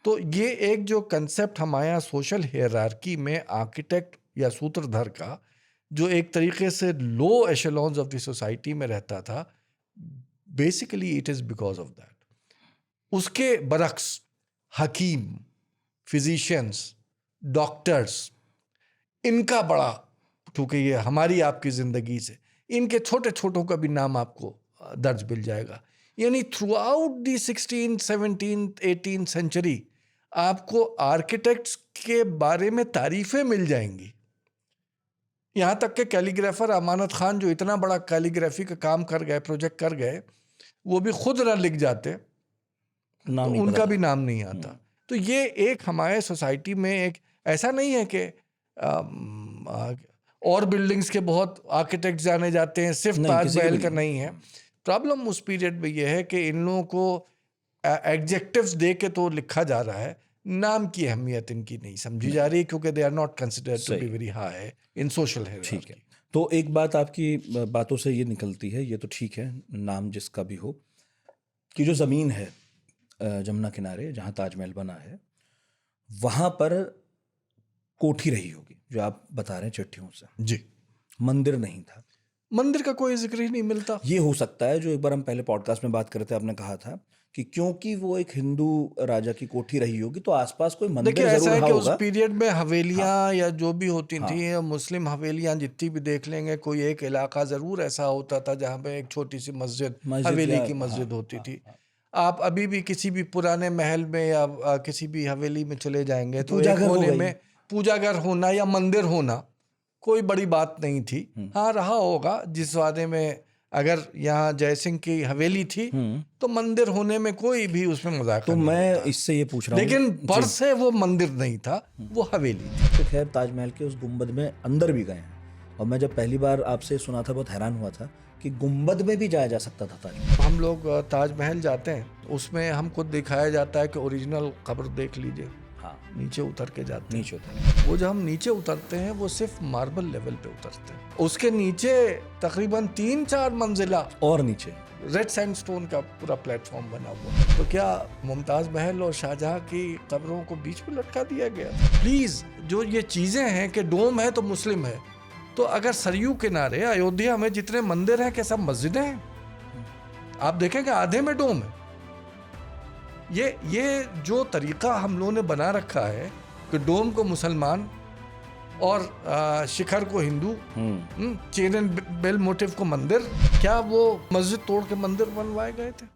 तो ये एक जो कंसेप्ट हमारे यहाँ सोशल हायरार्की में आर्किटेक्ट या सूत्रधर का जो एक तरीके से लो एशेलॉन्स ऑफ द सोसाइटी में रहता था, basically it is because of that. उसके बरक्स हकीम, फिजिशियंस, डॉक्टर्स, इनका बड़ा, क्योंकि ये हमारी आपकी ज़िंदगी से, इनके छोटे छोटों का भी नाम आपको दर्ज मिल जाएगा. यानी थ्रू आउट दी 16, 17, 18 सेंचुरी आपको आर्किटेक्ट्स के बारे में तारीफ़ें मिल जाएंगी. यहाँ तक कि कैलीग्राफर अमानत खान जो इतना बड़ा कैलीग्राफी का काम कर गए, प्रोजेक्ट कर गए, वो भी खुद ना लिख जाते तो उनका भी नाम नहीं आता. तो ये एक हमारे सोसाइटी में एक ऐसा नहीं है कि और बिल्डिंग्स के बहुत आर्किटेक्ट जाने जाते हैं, सिर्फ ताजमहल का नहीं है. प्रॉब्लम उस पीरियड में ये है कि इन लोगों को एडजेक्टिव्स दे के तो लिखा जा रहा है, नाम की अहमियत इनकी नहीं समझी जा रही, क्योंकि they are not considered to be very high in social hierarchy. ठीक है, तो एक बात आपकी बातों से ये निकलती है, ये तो ठीक है नाम जिसका भी हो, कि जो ज़मीन है जमुना किनारे जहाँ ताजमहल बना है, वहाँ पर कोठी रही होगी जो आप बता रहे हैं चिट्ठियों से. जी. मंदिर नहीं था. मंदिर का कोई जिक्र ही नहीं मिलता. ये हो सकता है, जो एक बार हम पहले पॉडकास्ट में बात कर रहे थे, आपने कहा था कि क्योंकि वो एक हिंदू राजा की कोठी रही होगी तो आसपास कोई मंदिर देखिए, ऐसा है कि उस होगा. पीरियड में हवेलियां या जो भी होती थी, मुस्लिम हवेलियां जितनी भी देख लेंगे, कोई एक इलाका जरूर ऐसा होता था जहाँ पे एक छोटी सी मस्जिद हवेली की मस्जिद होती थी. आप अभी भी किसी भी पुराने महल में या किसी भी हवेली में चले जाएंगे तो एक कोने में पूजा घर होना या मंदिर होना कोई बड़ी बात नहीं थी. हाँ, रहा होगा जिस वादे में, अगर यहाँ जयसिंह की हवेली थी तो मंदिर होने में कोई भी उसमें मजाक तो मैं इससे ये पूछ रहा हूँ, लेकिन पर से वो मंदिर नहीं था, वो हवेली थी. तो खैर ताजमहल के उस गुंबद में अंदर भी गए हैं, और मैं जब पहली बार आपसे सुना था बहुत हैरान हुआ था कि गुंबद में भी जाया जा सकता था ताजमहल. हम लोग ताजमहल जाते हैं, उसमें हमको दिखाया जाता है कि ओरिजिनल कब्र देख लीजिए. हाँ, नीचे उतर के जाते हैं. नीचे उतर, वो जब हम नीचे उतरते हैं वो सिर्फ मार्बल लेवल पे उतरते हैं. उसके नीचे तकरीबन 3-4 मंजिला और नीचे रेड सैंडस्टोन का पूरा प्लेटफॉर्म बना हुआ. तो क्या मुमताज महल और शाहजहां की कब्रों को बीच में लटका दिया गया? प्लीज, जो ये चीजें हैं कि डोम है तो मुस्लिम है, तो अगर सरयू किनारे अयोध्या में जितने मंदिर हैं क्या सब मस्जिदें हैं? आप देखेंगे आधे में डोम है. ये जो तरीका हम लोगों ने बना रखा है कि डोम को मुसलमान और शिखर को Hindu, chain and bell motif को मंदिर, क्या वो मस्जिद तोड़ के मंदिर बनवाए गए थे?